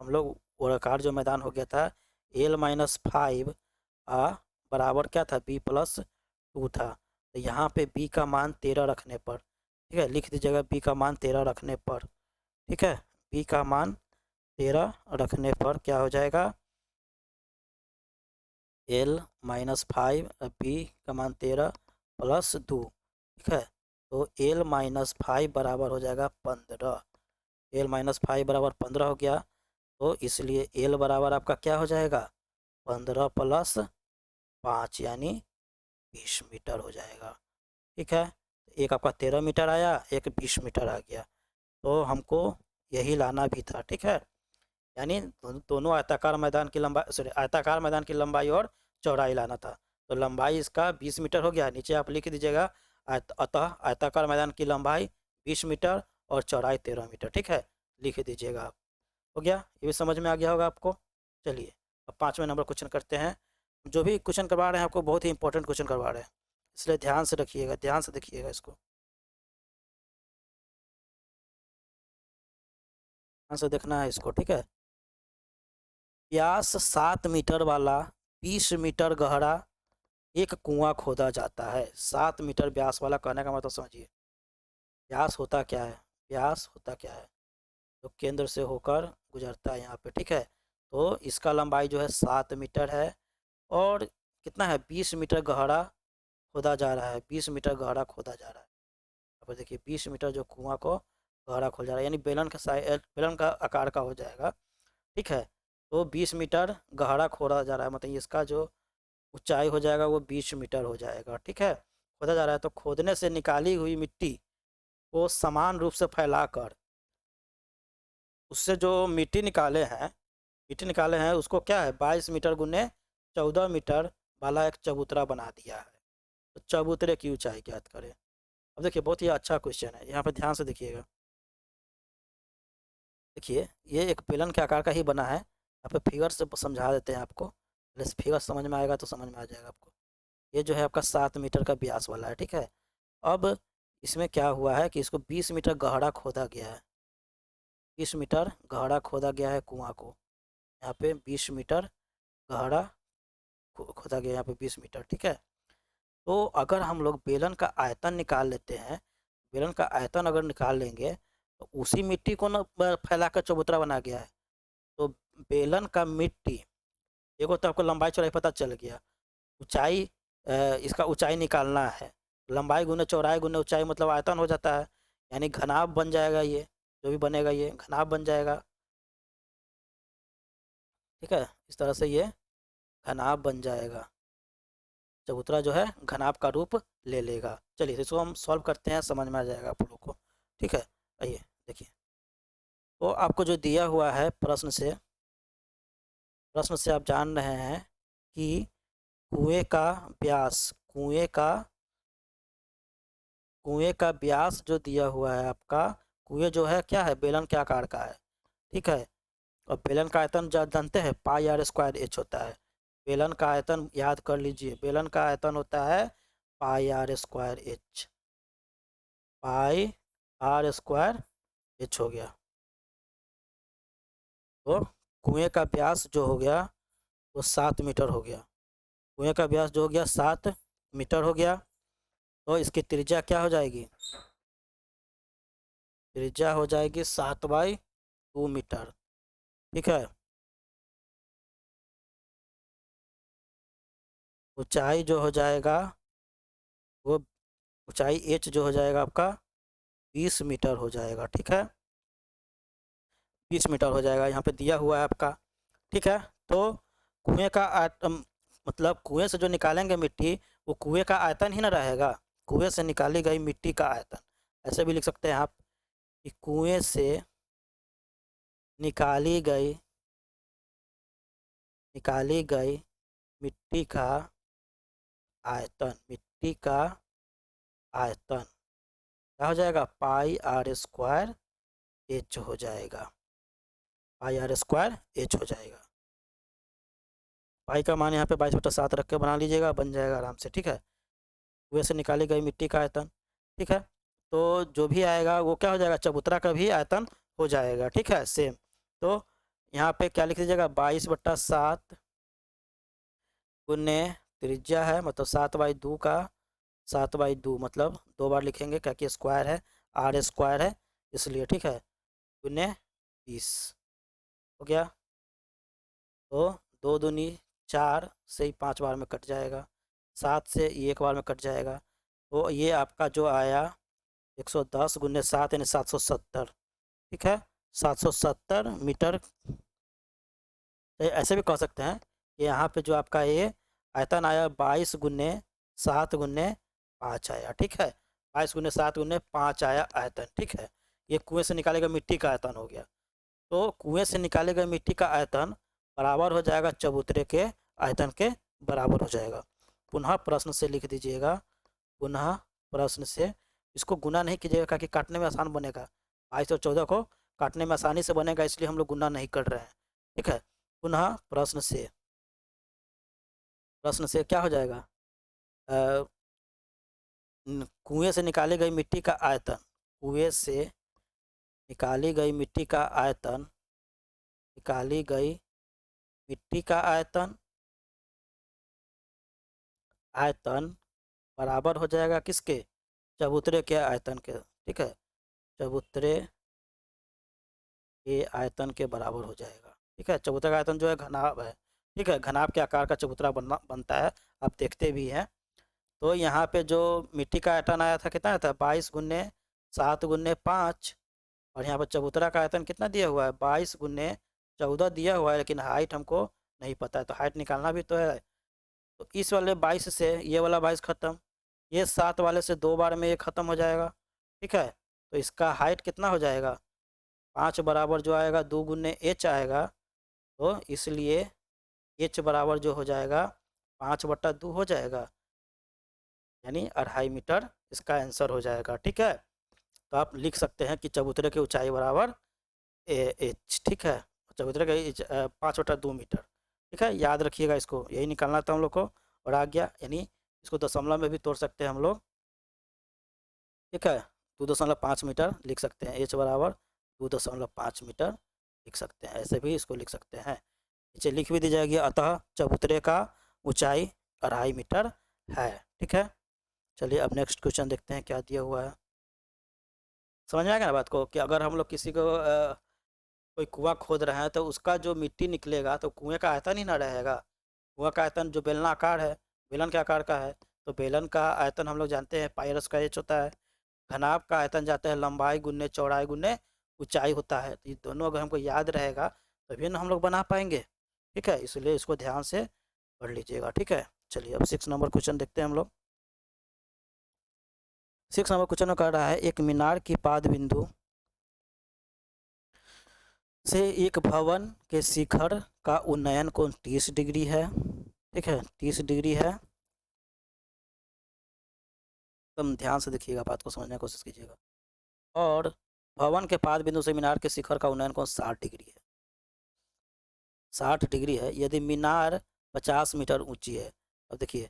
हम लोग वर्गाकार जो मैदान हो गया था, L-5 बराबर क्या था, बी प्लस 2 था, तो यहाँ पे बी का मान 13 रखने पर, ठीक है, लिख दीजिएगा बी का मान 13 रखने पर, ठीक है, बी का मान 13 रखने पर क्या हो जाएगा, L-5 बी का मान 13 प्लस 2, ठीक है, तो L-5 बराबर हो जाएगा 15, L-5 बराबर 15 हो गया, तो इसलिए L बराबर आपका क्या हो जाएगा, 15 प्लस 5 यानी 20 मीटर हो जाएगा, ठीक है। एक आपका 13 मीटर आया, एक 20 मीटर आ गया, तो हमको यही लाना भी था, ठीक है, यानी दोनों आयताकार मैदान की लंबाई, सॉरी, आयताकार मैदान की लंबाई और चौड़ाई लाना था। तो लंबाई इसका 20 मीटर हो गया, नीचे आप लिख दीजिएगा अतः आयताकार मैदान की लंबाई 20 मीटर और चौड़ाई 13 मीटर, ठीक है, लिख दीजिएगा आप। हो गया, ये भी समझ में आ गया होगा आपको। चलिए, अब 5वें नंबर क्वेश्चन करते हैं। जो भी क्वेश्चन करवा रहे हैं आपको बहुत ही इंपॉर्टेंट क्वेश्चन करवा रहे हैं, इसलिए ध्यान से रखिएगा, ध्यान से देखिएगा इसको, ध्यान से देखना है इसको, ठीक है। व्यास 7 मीटर वाला 20 मीटर गहरा एक कुआं खोदा जाता है। 7 मीटर व्यास वाला कहने का मतलब समझिए, व्यास होता क्या है, व्यास होता क्या है, तो केंद्र से होकर गुजरता है यहाँ पे, ठीक है। तो इसका लंबाई जो है 7 मीटर है, और कितना है, 20 मीटर गहरा खोदा जा रहा है, 20 मीटर गहरा खोदा जा रहा है। यहाँ पर देखिए 20 मीटर जो कुआं को गहरा खोदा जा रहा है, यानी बेलन का साइज, बेलन का आकार का हो जाएगा, ठीक है। तो 20 मीटर गहरा खोदा जा रहा है, मतलब इसका जो ऊंचाई हो जाएगा वो 20 मीटर हो जाएगा, ठीक है। खोदा जा रहा है, तो खोदने से निकाली हुई मिट्टी को समान रूप से फैलाकर, उससे जो मिट्टी निकाले हैं उसको क्या है, 22 मीटर गुने 14 मीटर वाला एक चबूतरा बना दिया है। तो चबूतरे की ऊंचाई ज्ञात करें। अब देखिए बहुत ही अच्छा क्वेश्चन है, यहाँ पे ध्यान से देखिएगा। देखिए ये एक बेलन के आकार का ही बना है, यहाँ पे फिगर से समझा देते हैं आपको, पहले फिगर समझ में आएगा तो समझ में आ जाएगा आपको। ये जो है आपका 7 मीटर का व्यास वाला है, ठीक है। अब इसमें क्या हुआ है कि इसको 20 मीटर गहरा खोदा गया है, 20 मीटर गहरा खोदा गया है कुआं को, यहाँ पे 20 मीटर गहरा खोदा गया है, यहाँ पे 20 मीटर, ठीक है। तो अगर हम लोग बेलन का आयतन निकाल लेते हैं, बेलन का आयतन अगर निकाल लेंगे तो उसी मिट्टी को ना फैला कर चबूतरा बना गया है। तो बेलन का मिट्टी, देखो तो आपको लंबाई चौड़ाई पता चल गया, ऊंचाई, इसका ऊंचाई निकालना है, लंबाई गुने चौड़ाई गुने ऊंचाई मतलब आयतन हो जाता है, यानी घनाभ बन जाएगा, ये जो भी बनेगा ये घनाभ बन जाएगा, ठीक है। इस तरह से ये घनाभ बन जाएगा, चबूतरा जो है घनाभ का रूप ले लेगा। चलिए तो इसको हम सॉल्व करते हैं, समझ में आ जाएगा आप लोगों को, ठीक है। आइए देखिए, तो आपको जो दिया हुआ है प्रश्न से आप जान रहे हैं कि कुएं का व्यास, कुएं का व्यास जो दिया हुआ है आपका, कुएं जो है क्या है, बेलन के आकार का है, ठीक है। और बेलन का आयतन जानते हैं पाई आर स्क्वायर एच होता है, बेलन का आयतन याद कर लीजिए, बेलन का आयतन होता है pi R square H, pi R square H हो गया। तो कुएं का व्यास जो हो गया वो 7 मीटर हो गया, कुएं का व्यास जो हो गया 7 मीटर हो गया। तो इसकी त्रिज्या क्या हो जाएगी, त्रिज्या हो जाएगी 7/2 मीटर, ठीक है। ऊंचाई जो हो जाएगा वो, ऊंचाई एच जो हो जाएगा आपका 20 मीटर हो जाएगा, ठीक है, 20 मीटर हो जाएगा, यहाँ पे दिया हुआ है आपका, ठीक है। तो कुएं का मतलब कुएं से जो निकालेंगे मिट्टी, वो कुएं का आयतन ही ना रहेगा, कुएं से निकाली गई मिट्टी का आयतन, ऐसे भी लिख सकते हैं आप कि कुएं से निकाली गई मिट्टी का आयतन, मिट्टी का आयतन क्या हो जाएगा, पाई आर स्क्वायर एच हो जाएगा, पाई आर स्क्वायर एच हो जाएगा। पाई का मान यहाँ पे 22/7 रख के बना लीजिएगा, बन जाएगा आराम से, ठीक है। कुएं से निकाली गई मिट्टी का आयतन, ठीक है। तो जो भी आएगा वो क्या हो जाएगा, चबूतरा का भी आयतन हो जाएगा, ठीक है, सेम। तो यहाँ पे क्या लिख दीजिएगा, 22/7 गुने त्रिज्या है, मतलब 7/2 का 7/2 मतलब 2 बार लिखेंगे क्या कि स्क्वायर है, आर स्क्वायर है इसलिए, ठीक है, गुने 20 हो गया। तो 2 दूनी 4 से ही 5 बार में कट जाएगा, 7 से ये 1 बार में कट जाएगा। तो ये आपका जो आया 110 गुने 7 यानी 770, ठीक है, 770 मीटर। तो ऐसे भी कह सकते हैं कि यहाँ पे जो आपका ये आयतन आया 22 गुने 7 गुने 5 आया, ठीक है, 22 गुने 7 गुने 5 आया आयतन, ठीक है। ये कुएं से निकाले गए मिट्टी का आयतन हो गया। तो कुएं से निकाले गए मिट्टी का आयतन बराबर हो जाएगा चबूतरे के आयतन के बराबर हो जाएगा। पुनः प्रश्न से लिख दीजिएगा, पुनः प्रश्न से, इसको गुना नहीं कीजिएगा कि काटने में आसान बनेगा, 22 और 14 को काटने में आसानी से बनेगा, इसलिए हम लोग गुना नहीं कर रहे हैं, ठीक है। पुनः प्रश्न से प्रश्न से क्या हो जाएगा? कुएं से निकाली गई मिट्टी का आयतन, कुएं से निकाली गई मिट्टी का आयतन, निकाली गई मिट्टी का आयतन, आयतन बराबर हो जाएगा किसके? चबूतरे के आयतन के। ठीक है, चबूतरे के आयतन के बराबर हो जाएगा। ठीक है, चबूतरे का आयतन जो है घनाभ है। ठीक है, घनाभ के आकार का चबूतरा बनता है, आप देखते भी हैं। तो यहाँ पे जो मिट्टी का आयतन आया था कितना आया था? 22 × 7 × 5। और यहाँ पर चबूतरा का आयतन कितना दिया हुआ है? 22 × 14 दिया हुआ है, लेकिन हाइट हमको नहीं पता है, तो हाइट निकालना भी तो है। तो इस वाले 22 से ये वाला 22 खत्म, ये 7 वाले से 2 बार में ये खत्म हो जाएगा। ठीक है, तो इसका हाइट कितना हो जाएगा? 5 बराबर जो आएगा 2 × H आएगा, तो इसलिए H बराबर जो हो जाएगा 5/2 हो जाएगा, यानी 2.5 मीटर इसका आंसर हो जाएगा। ठीक है, तो आप लिख सकते हैं कि चबूतरे की ऊंचाई बराबर H। ठीक है, चबूतरे का 5/2 मीटर। ठीक है, याद रखिएगा, इसको यही निकालना था हम लोग को, और आ गया। यानी इसको दशमलव में भी तोड़ सकते हैं हम लोग। ठीक है, 2.5 मीटर लिख सकते हैं, H बराबर 2.5 मीटर लिख सकते हैं, ऐसे भी इसको लिख सकते हैं। नीचे लिख भी दी जाएगी, अतः चबूतरे का ऊंचाई 2.5 मीटर है। ठीक है, चलिए अब नेक्स्ट क्वेश्चन देखते हैं क्या दिया हुआ है। समझ में आएगा ना बात को, कि अगर हम लोग किसी को कोई कुआं खोद रहे हैं, तो उसका जो मिट्टी निकलेगा तो कुएं का आयतन ही ना रहेगा। कुआं का आयतन जो बेलनाकार है, बेलन के आकार का है, तो बेलन का आयतन हम लोग जानते हैं πr² होता है। घनाभ का आयतन जाता है लंबाई गुने चौड़ाई गुने ऊंचाई होता है। तो ये दोनों अगर हमको याद रहेगा तभी ना हम लोग बना पाएंगे। ठीक है, इसलिए इसको ध्यान से पढ़ लीजिएगा। ठीक है, चलिए अब 6 नंबर क्वेश्चन देखते हैं हम लोग। 6 नंबर क्वेश्चन में कह रहा है, एक मीनार की पाद बिंदु से एक भवन के शिखर का उन्नयन कोण 30 डिग्री है। ठीक है, 30 डिग्री है। एकदम ध्यान से देखिएगा, बात को समझने की कोशिश कीजिएगा। और भवन के पाद बिंदु से मीनार के शिखर का उन्नयन कोण 60 डिग्री है। 60 डिग्री है। यदि मीनार 50 मीटर ऊंची है, अब देखिए,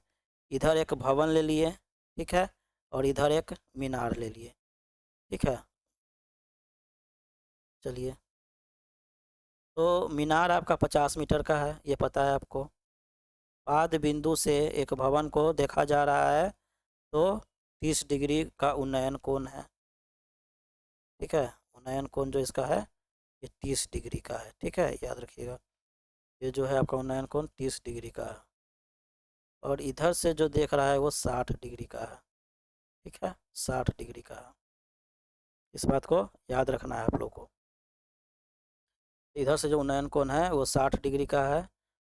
इधर एक भवन ले लिए, ठीक है, और इधर एक मीनार ले लिए। ठीक है, चलिए, तो मीनार आपका 50 मीटर का है, ये पता है आपको। पाद बिंदु से एक भवन को देखा जा रहा है, तो 30 डिग्री का उन्नयन कोण है। ठीक है, उन्नयन कोण जो इसका है ये 30 डिग्री का है। ठीक है, याद रखिएगा, ये जो है आपका उन्नयन कोण 30 डिग्री का है, और इधर से जो देख रहा है वो 60 डिग्री का है। ठीक है, 60 डिग्री का है, इस बात को याद रखना है आप लोग को। इधर से जो उन्नयन कोण है वो 60 डिग्री का है,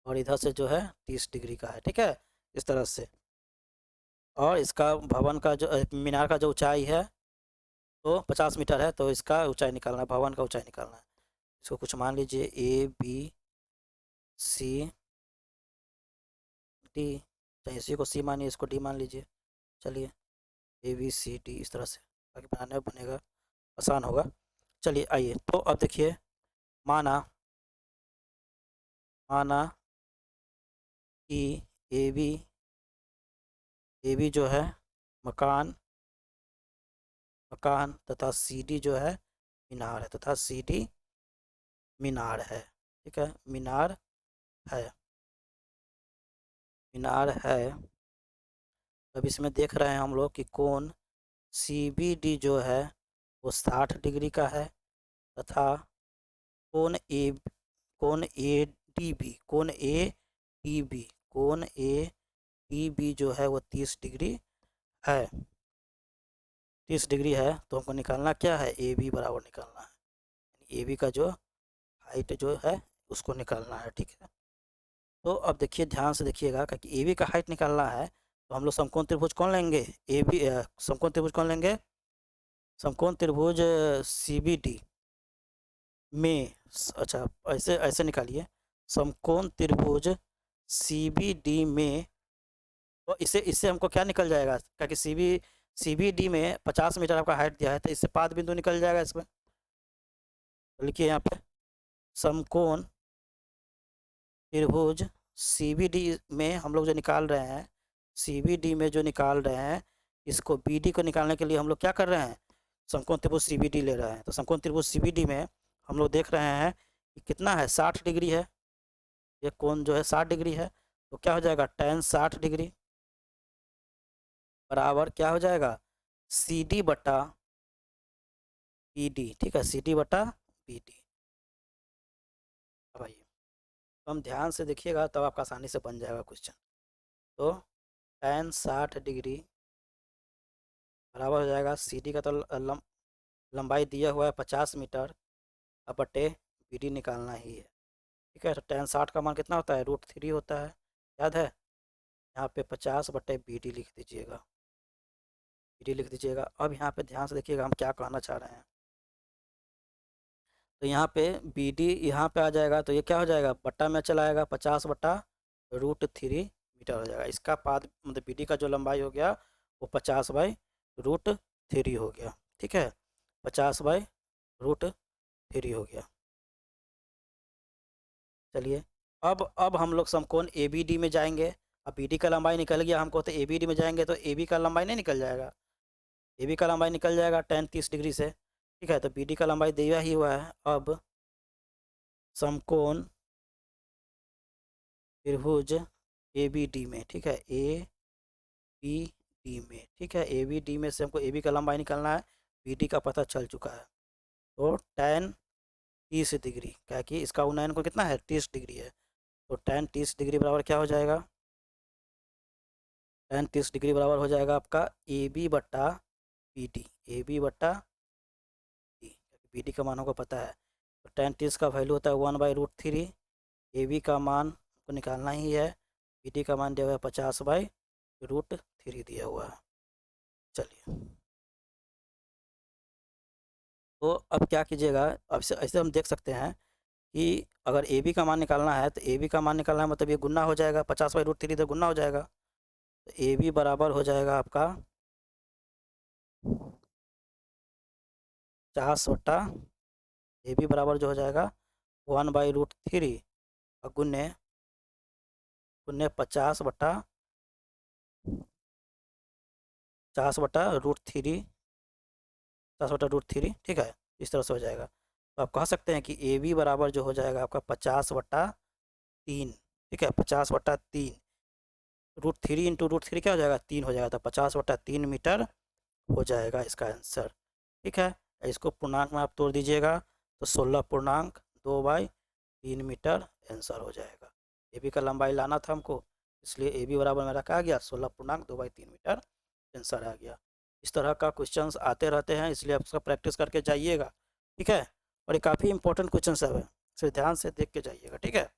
और इधर से जो है 30 डिग्री का है। ठीक है, इस तरह से। और इसका भवन का जो मीनार का जो ऊंचाई है तो 50 मीटर है, तो इसका ऊंचाई निकालना है, भवन का ऊंचाई निकालना है। इसको कुछ मान लीजिए ABCD, चाहे इसी को C मानिए, इसको D मान लीजिए। चलिए, ABCD इस तरह से आगे बनाने में बनेगा, आसान होगा। चलिए आइए, तो अब देखिए, माना कि AB जो है मकान तथा CD जो है मीनार है, तथा CD मीनार है। ठीक है, मीनार है, अब इसमें देख रहे हैं हम लोग कि कोण CBD जो है वो 60 डिग्री का है, तथा कोण ADB जो है वो 30 डिग्री है। 30 डिग्री है, तो हमको निकालना क्या है? AB बराबर निकालना है, AB का जो हाइट जो है उसको निकालना है। ठीक है, तो अब देखिए, ध्यान से देखिएगा, क्योंकि AB का हाइट निकालना है, तो हम लोग समकोण त्रिभुज कौन लेंगे? समकोण त्रिभुज कौन लेंगे? समकोण त्रिभुज CBD में, अच्छा, ऐसे ऐसे निकालिए, समकोण त्रिभुज CBD में, तो इससे इससे हमको क्या निकल जाएगा? क्योंकि CBD में 50 मीटर आपका हाइट दिया है, तो इससे पाद बिंदु निकल जाएगा इसमें। तो लिखिए यहाँ पे, समकोण त्रिभुज CBD में हम लोग जो निकाल रहे हैं, CBD में जो निकाल रहे हैं, इसको BD को निकालने के लिए हम लोग क्या कर रहे हैं, समकोण त्रिभुज CBD ले रहे हैं। तो समकोण त्रिभुज CBD में हम लोग देख रहे हैं कि कितना है, 60 डिग्री है, ये कोण जो है 60 डिग्री है। तो क्या हो जाएगा, tan 60 डिग्री बराबर क्या हो जाएगा, CD बटा BD। ठीक है, CD बटा BD। अब आइए, तो हम ध्यान से देखिएगा तब आपका आसानी से बन जाएगा क्वेश्चन। तो tan 60 डिग्री बराबर हो जाएगा, CD का तो लंबाई दिया हुआ है 50 मीटर, अब बटे BD निकालना ही है। ठीक है, तो tan 60 का मान कितना होता है, √3 होता है, याद है। यहाँ पे 50 बटे BD लिख दीजिएगा, BD लिख दीजिएगा। अब यहाँ पे ध्यान से देखिएगा हम क्या कहना चाह रहे हैं। तो यहाँ पे BD यहाँ पे आ जाएगा, तो ये क्या हो जाएगा, बट्टा में चला आएगा, 50 बट्टा √3 मीटर हो जाएगा। इसका पाद मतलब BD का जो लंबाई हो गया वो 50/√3 हो गया। ठीक है, 50/√3 हो गया। चलिए, अब हम लोग समकोण ABD में जाएंगे। अब BD का लंबाई निकल गया हमको, तो ABD में जाएंगे तो AB का लंबाई नहीं निकल जाएगा, AB का लंबाई निकल जाएगा tan 30 डिग्री से। ठीक है, तो BD का लंबाई दिया ही हुआ है। अब समकोण त्रिभुज ABD में, ठीक है, ABD में, ठीक है, ABD में से हमको AB का लंबाई निकालना है, BD का पता चल चुका है। तो tan 30 डिग्री, क्या कि इसका उन्नयन को कितना है, 30 डिग्री है। तो tan 30 डिग्री बराबर क्या हो जाएगा, tan 30 डिग्री बराबर हो जाएगा आपका AB बट्टा BD, AB बट्टा BD का मान हमको पता है। तो tan 30 का वैल्यू होता है 1/√3, AB का मान को निकालना ही है, BD का मान दिया हुआ है 50/√3 दिया हुआ है। चलिए, तो अब क्या कीजिएगा, अब से ऐसे हम देख सकते हैं कि अगर AB का मान निकालना है, तो AB का मान निकालना है मतलब ये गुना हो जाएगा, 50/√3 इधर गुना हो जाएगा। तो AB बराबर हो जाएगा आपका 50 बट्टा, AB बराबर जो हो जाएगा 1/√3 और गुन्ने गुन्ने 50/√3, 50/√3। ठीक है, इस तरह से हो जाएगा। तो आप कह सकते हैं कि AB बराबर जो हो जाएगा आपका 50/3। ठीक है, 50/3, √3 इंटू √3 क्या हो जाएगा, 3 हो जाएगा, तो 50/3 मीटर हो जाएगा इसका आंसर। ठीक है, इसको पूर्णांक में आप तोड़ दीजिएगा तो 16.2/3 मीटर आंसर हो जाएगा। AB का लंबाई लाना था हमको, इसलिए AB बराबर मेरा क्या आ गया, 16.2/3 मीटर आंसर आ गया। इस तरह का क्वेश्चंस आते रहते हैं, इसलिए आप उसका प्रैक्टिस करके जाइएगा। ठीक है, और ये काफ़ी इंपॉर्टेंट क्वेश्चन है, इसे ध्यान से देख के जाइएगा। ठीक है,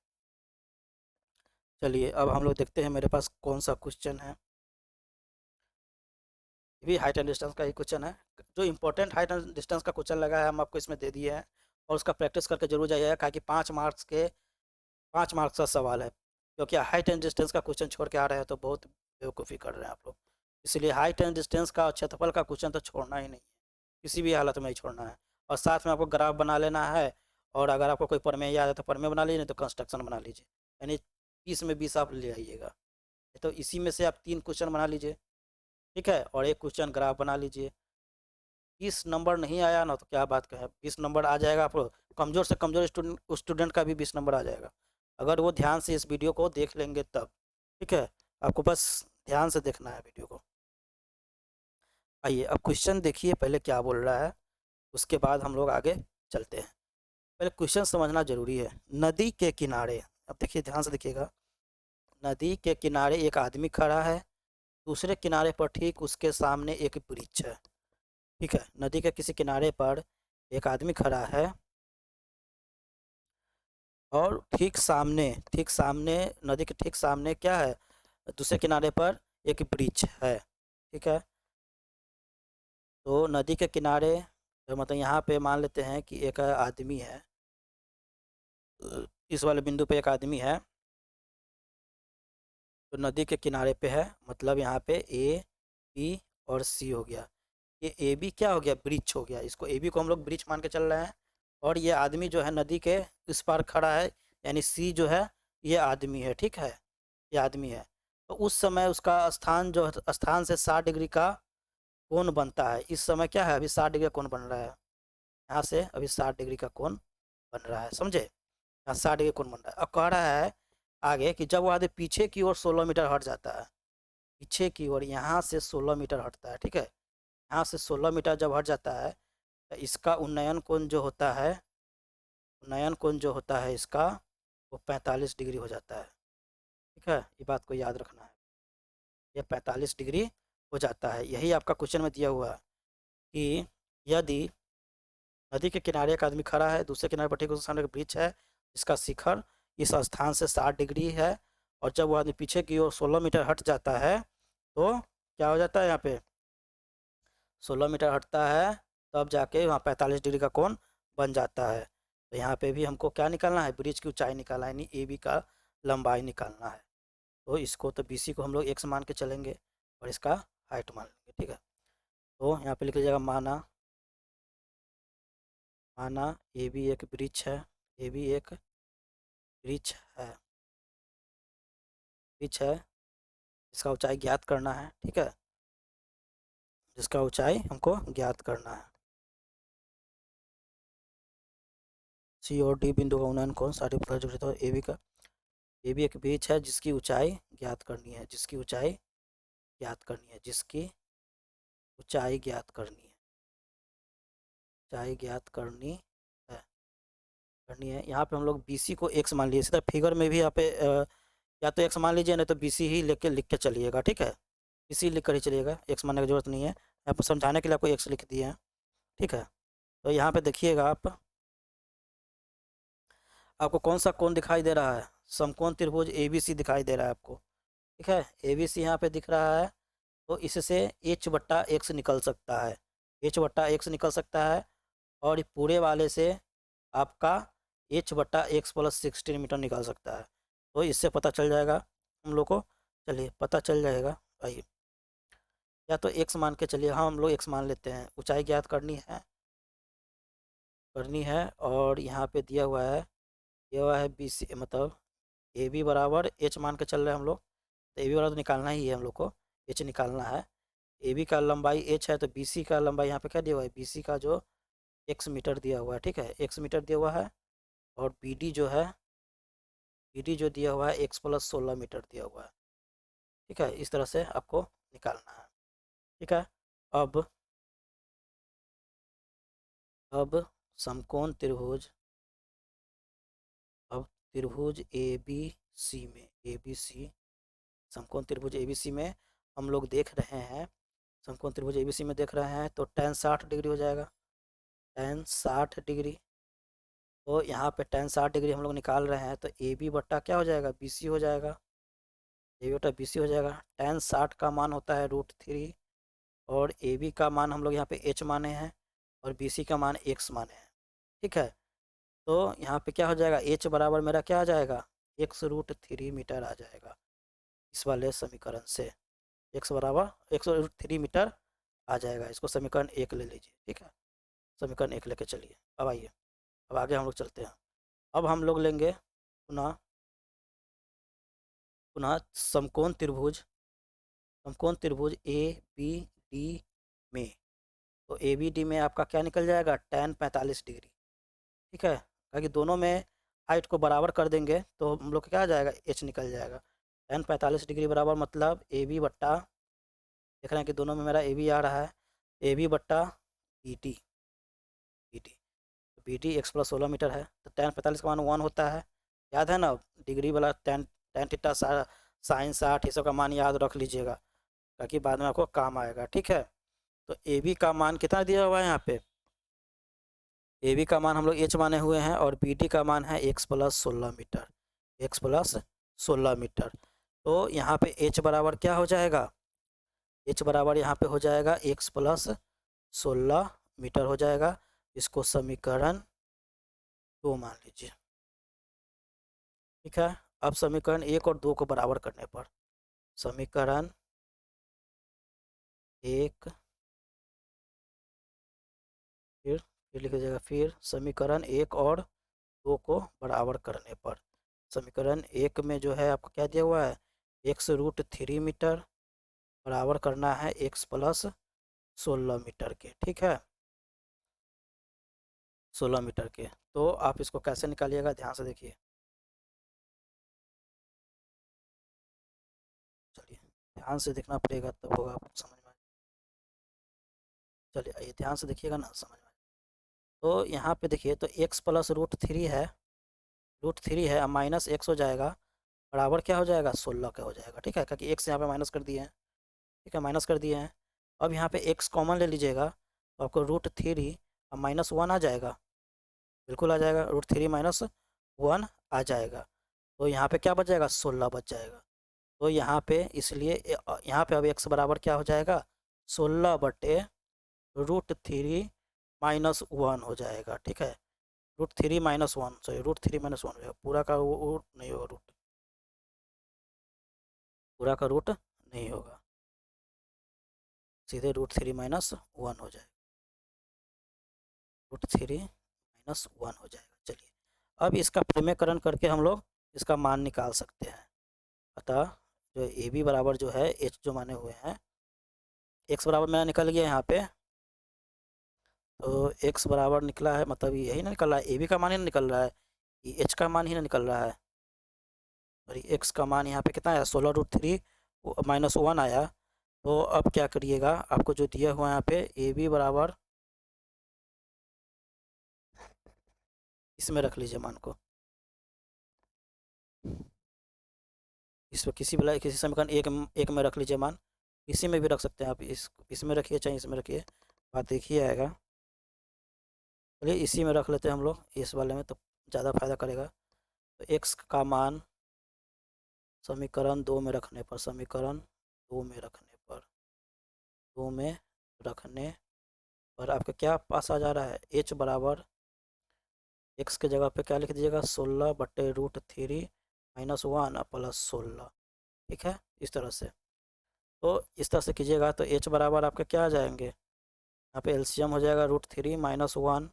चलिए अब हम लोग देखते हैं मेरे पास कौन सा क्वेश्चन है। ये भी हाइट एंड डिस्टेंस का ही क्वेश्चन है। जो इंपॉर्टेंट हाइट एंड डिस्टेंस का क्वेश्चन लगा है हम आपको इसमें दे दिए हैं, और उसका प्रैक्टिस करके जरूर जाइएगा, क्योंकि 5 मार्क्स का सवाल है। क्योंकि हाइट एंड डिस्टेंस का क्वेश्चन छोड़ के आ रहे हैं तो बहुत बेवकूफ़ी कर रहे हैं आप लोग। इसलिए हाइट एंड डिस्टेंस का और क्षेत्रफल का क्वेश्चन तो छोड़ना ही नहीं है, किसी भी हालत में नहीं छोड़ना है। और साथ में आपको ग्राफ बना लेना है, और अगर आपको कोई प्रमेय याद है तो प्रमेय बना लीजिए, नहीं तो कंस्ट्रक्शन बना लीजिए, यानी 20 में 20 आप ले आइएगा। तो इसी में से आप 3 क्वेश्चन बना लीजिए, ठीक है, और एक क्वेश्चन ग्राफ बना लीजिए। 20 नंबर नहीं आया ना तो क्या बात कहें, 20 नंबर आ जाएगा आपको, कमज़ोर से कमज़ोर स्टूडेंट का भी 20 नंबर आ जाएगा, अगर वो ध्यान से इस वीडियो को देख लेंगे तब। ठीक है, आपको बस ध्यान से देखना है वीडियो को। आइए अब क्वेश्चन देखिए पहले क्या बोल रहा है, उसके बाद हम लोग आगे चलते हैं। पहले क्वेश्चन समझना जरूरी है। नदी के किनारे, अब देखिए ध्यान से देखिएगा, नदी के किनारे एक आदमी खड़ा है, दूसरे किनारे पर ठीक उसके सामने एक वृक्ष है। ठीक है, नदी के किसी किनारे पर एक आदमी खड़ा है, और ठीक सामने नदी के ठीक सामने क्या है, दूसरे किनारे पर एक वृक्ष है। ठीक है, तो नदी के किनारे मतलब यहाँ पे मान लेते हैं कि एक आदमी है, इस वाले बिंदु पे एक आदमी है, तो नदी के किनारे पे है, मतलब यहाँ पे A, B और C हो गया। ये AB क्या हो गया, वृक्ष हो गया, इसको AB को हम लोग वृक्ष मान के चल रहे हैं। और ये आदमी जो है नदी के इस पार खड़ा है, यानी C जो है ये आदमी है, ठीक है, ये आदमी है। तो उस समय उसका स्थान जो स्थान से 60 डिग्री का कोण बनता है। इस समय क्या है, अभी 60 डिग्री का कोण बन रहा है, यहाँ से अभी 60 डिग्री का कोण बन रहा है, समझे, यहाँ 60 डिग्री कोण बन रहा है। अब कह रहा है आगे कि जब वो आदमी पीछे की ओर 16 मीटर हट जाता है, पीछे की ओर यहाँ से 16 मीटर हटता है, ठीक है, यहाँ से 16 मीटर जब हट जाता है तो इसका उन्नयन कोण जो होता है, उन्नयन कोण जो होता है इसका, वो 45 डिग्री हो जाता है, ठीक है, ये बात को याद रखना है, ये 45 डिग्री हो जाता है। यही आपका क्वेश्चन में दिया हुआ है कि यदि नदी के किनारे एक आदमी खड़ा है, दूसरे किनारे पर ठीक उसके सामने एक वृक्ष है जिसका शिखर इस स्थान से 60 डिग्री है, और जब वो आदमी पीछे की ओर 16 मीटर हट जाता है तो क्या हो जाता है, यहाँ पे 16 मीटर हटता है, तब जाके वहाँ 45 डिग्री का कोण बन जाता है। तो यहाँ पे भी हमको क्या निकालना है, ब्रिज की ऊंचाई निकालना है, यानी ए बी का लंबाई निकालना है। तो इसको तो बी सी को हम लोग एक्स मान के चलेंगे और इसका हाइट मान लेंगे, ठीक है। तो यहाँ पे लिख लीजिएगा माना, माना ए बी एक ब्रिज है, ए बी एक ब्रिज है, ब्रिज है, इसका ऊंचाई ज्ञात करना है, ठीक है, जिसका ऊंचाई हमको ज्ञात करना है। सी और डी बिंदु का उन्नयन कोण 60 डिग्री, ए बी का, ए बी एक ब्रिज है जिसकी ऊंचाई ज्ञात करनी है, जिसकी ऊंचाई ज्ञात करनी है, जिसकी ऊंचाई ज्ञात करनी है, ऊंचाई ज्ञात है, करनी है। यहाँ पे हम लोग बी सी को एक्स मान लीजिए, इसी तरह फिगर में भी यहाँ पे या तो एक्स मान लीजिए, नहीं तो बी सी ही लेके लिख के चलिएगा, ठीक है, बी सी लिख कर ही चलिएगा, एक्स मानने की जरूरत नहीं है, यहाँ पर समझाने के लिए आपको एक्स लिख दिए हैं, ठीक है। तो यहाँ पे देखिएगा आप, आपको कौन सा कोण दिखाई दे रहा है, समकोण त्रिभुज ए बी सी दिखाई दे रहा है आपको, ठीक है, ए बी सी यहाँ पे दिख रहा है। तो इससे एच बट्टा एक्स निकल सकता है, एच बट्टा एक्स निकल सकता है, और पूरे वाले से आपका एच बट्टा एक्स प्लस 16 मीटर निकल सकता है। तो इससे पता चल जाएगा हम लोग को, चलिए पता चल जाएगा, आइए, या तो एक्स मान के चलिए, हाँ हम लोग एक्स मान लेते हैं, ऊंचाई ज्ञात करनी है, और यहाँ पे दिया हुआ है बी सी, मतलब ए बी बराबर एच मान के चल रहे हैं हम लोग, तो ए बी बराबर तो निकालना ही है हम लोग को, एच निकालना है, ए बी का लंबाई एच है, तो बी सी का लंबाई यहाँ पे क्या दिया हुआ है, बी सी का जो एक्स मीटर दिया हुआ है, ठीक है, एक्स मीटर दिया हुआ है, और बी डी जो है, बी डी जो दिया हुआ है एक्स प्लस 16 मीटर दिया हुआ है, ठीक है, इस तरह से आपको निकालना है, ठीक है। अब अब समकोण त्रिभुज, अब त्रिभुज ए बी सी में, ए बी सी, समकोण त्रिभुज ए बी सी में हम लोग देख रहे हैं, समकोण त्रिभुज ए बी सी में देख रहे हैं, तो tan 60 डिग्री हो जाएगा, tan 60 डिग्री। तो यहाँ पे tan 60 डिग्री हम लोग निकाल रहे हैं, तो ए बी बट्टा क्या हो जाएगा, बी सी हो जाएगा, ए बी बट्टा बी सी हो जाएगा। tan 60 का मान होता है √3, और ए बी का मान हम लोग यहाँ पे एच माने हैं, और बी सी का मान एक्स माने हैं, ठीक है। तो यहाँ पे क्या हो जाएगा, एच बराबर मेरा क्या आ जाएगा, x√3 मीटर आ जाएगा, इस वाले समीकरण से एक्स बराबर x√3 मीटर आ जाएगा, इसको समीकरण 1 ले लीजिए, ठीक है, समीकरण 1 लेके चलिए। अब आइए, अब आगे हम लोग चलते हैं, अब हम लोग लेंगे पुनः पुनः समकोण त्रिभुज, समकोण त्रिभुज ए बी डी में, तो ए बी डी में आपका क्या निकल जाएगा, tan 45 डिग्री, ठीक है, ताकि दोनों में हाइट को बराबर कर देंगे तो हम लोग क्या आ जाएगा, एच निकल जाएगा। tan 45 डिग्री बराबर मतलब ए बी बट्टा, देख रहे हैं कि दोनों में मेरा ए बी आ रहा है, ए बी बट्टा B T, B T, B T X plus 16 metre है, तो tan 45 का मान 1 होता है, याद है ना, डिग्री वाला tan, tan थीटा साइन 60 ये सब का मान याद रख लीजिएगा, ताकि बाद में आपको काम आएगा, ठीक है। तो ए बी का मान कितना दिया हुआ है यहाँ पे, ए बी का मान हम लोग एच माने हुए हैं, और बी डी का मान है X plus 16 metre, X plus 16 metre. तो यहाँ पे एच बराबर क्या हो जाएगा, एच बराबर यहाँ पे हो जाएगा एक्स प्लस 16 मीटर हो जाएगा, इसको समीकरण 2 मान लीजिए, ठीक है। अब समीकरण 1 और 2 को बराबर करने पर, समीकरण 1, फिर लिख लीजिएगा, फिर समीकरण 1 और 2 को बराबर करने पर, समीकरण 1 में जो है आपको क्या दिया हुआ है, x√3 मीटर बराबर करना है x प्लस 16 मीटर के, ठीक है, 16 मीटर के। तो आप इसको कैसे निकालिएगा, ध्यान से देखिए। चलिए, ध्यान से देखना पड़ेगा तब होगा आपको समझ में। चलिए आइए ध्यान से देखिएगा ना, समझ में। तो यहाँ पे देखिए, तो x प्लस √3 है, √3 है, अब माइनस x हो जाएगा, बराबर क्या हो जाएगा, 16 का हो जाएगा, ठीक है, क्योंकि x यहाँ पे माइनस कर दिए हैं, ठीक है, माइनस कर दिए हैं। अब यहाँ पे x कॉमन ले लीजिएगा, तो आपको √3 अब -1 आ जाएगा, बिल्कुल आ जाएगा, √3 - 1 आ जाएगा। तो यहाँ पे क्या बच जाएगा, 16 बच जाएगा। तो यहाँ पे इसलिए यहाँ पे अब x बराबर क्या हो जाएगा, 16/√3 - 1 हो जाएगा, ठीक है, √3 - 1, सॉरी √3 - 1 हो जाएगा, पूरा का वो नहीं होगा, पूरा का रूट नहीं होगा, सीधे √3 - 1 हो जाएगा, √3 - 1 हो जाएगा। चलिए, अब इसका प्रमेयकरण करके हम लोग इसका मान निकाल सकते हैं। अतः जो ए बी बराबर जो है एच जो माने हुए हैं, एक्स बराबर मेरा निकल गया यहाँ पे, तो एक्स बराबर निकला है, मतलब यही ना निकल रहा है, ए बी का मान ही ना निकल रहा है, ये एच का मान ही ना निकल रहा है, और एक्स का मान यहाँ पे कितना आया, 16√3 - 1 आया। तो अब क्या करिएगा, आपको जो दिया हुआ है यहाँ पे ए बी बराबर, इसमें रख लीजिए मान को, इसमें किसी समीकरण एक में रख लीजिए मान, इसी में भी रख सकते हैं आप, इसमें रखिए चाहे इसमें रखिए, बात देखिए आएगा। चलिए इसी में रख लेते हैं हम लोग, इस वाले में तो ज़्यादा फायदा करेगा। तो एक्स का मान समीकरण 2 में रखने पर, समीकरण 2 में रखने पर, 2 में रखने पर आपका क्या पास आ जा रहा है, एच बराबर, एक्स के जगह पे क्या लिख दीजिएगा, 16/√3 - 1 प्लस 16, ठीक है, इस तरह से। तो इस तरह से कीजिएगा तो एच बराबर आपका क्या आ जाएंगे, यहाँ पे एलसीएम हो जाएगा √3 - 1,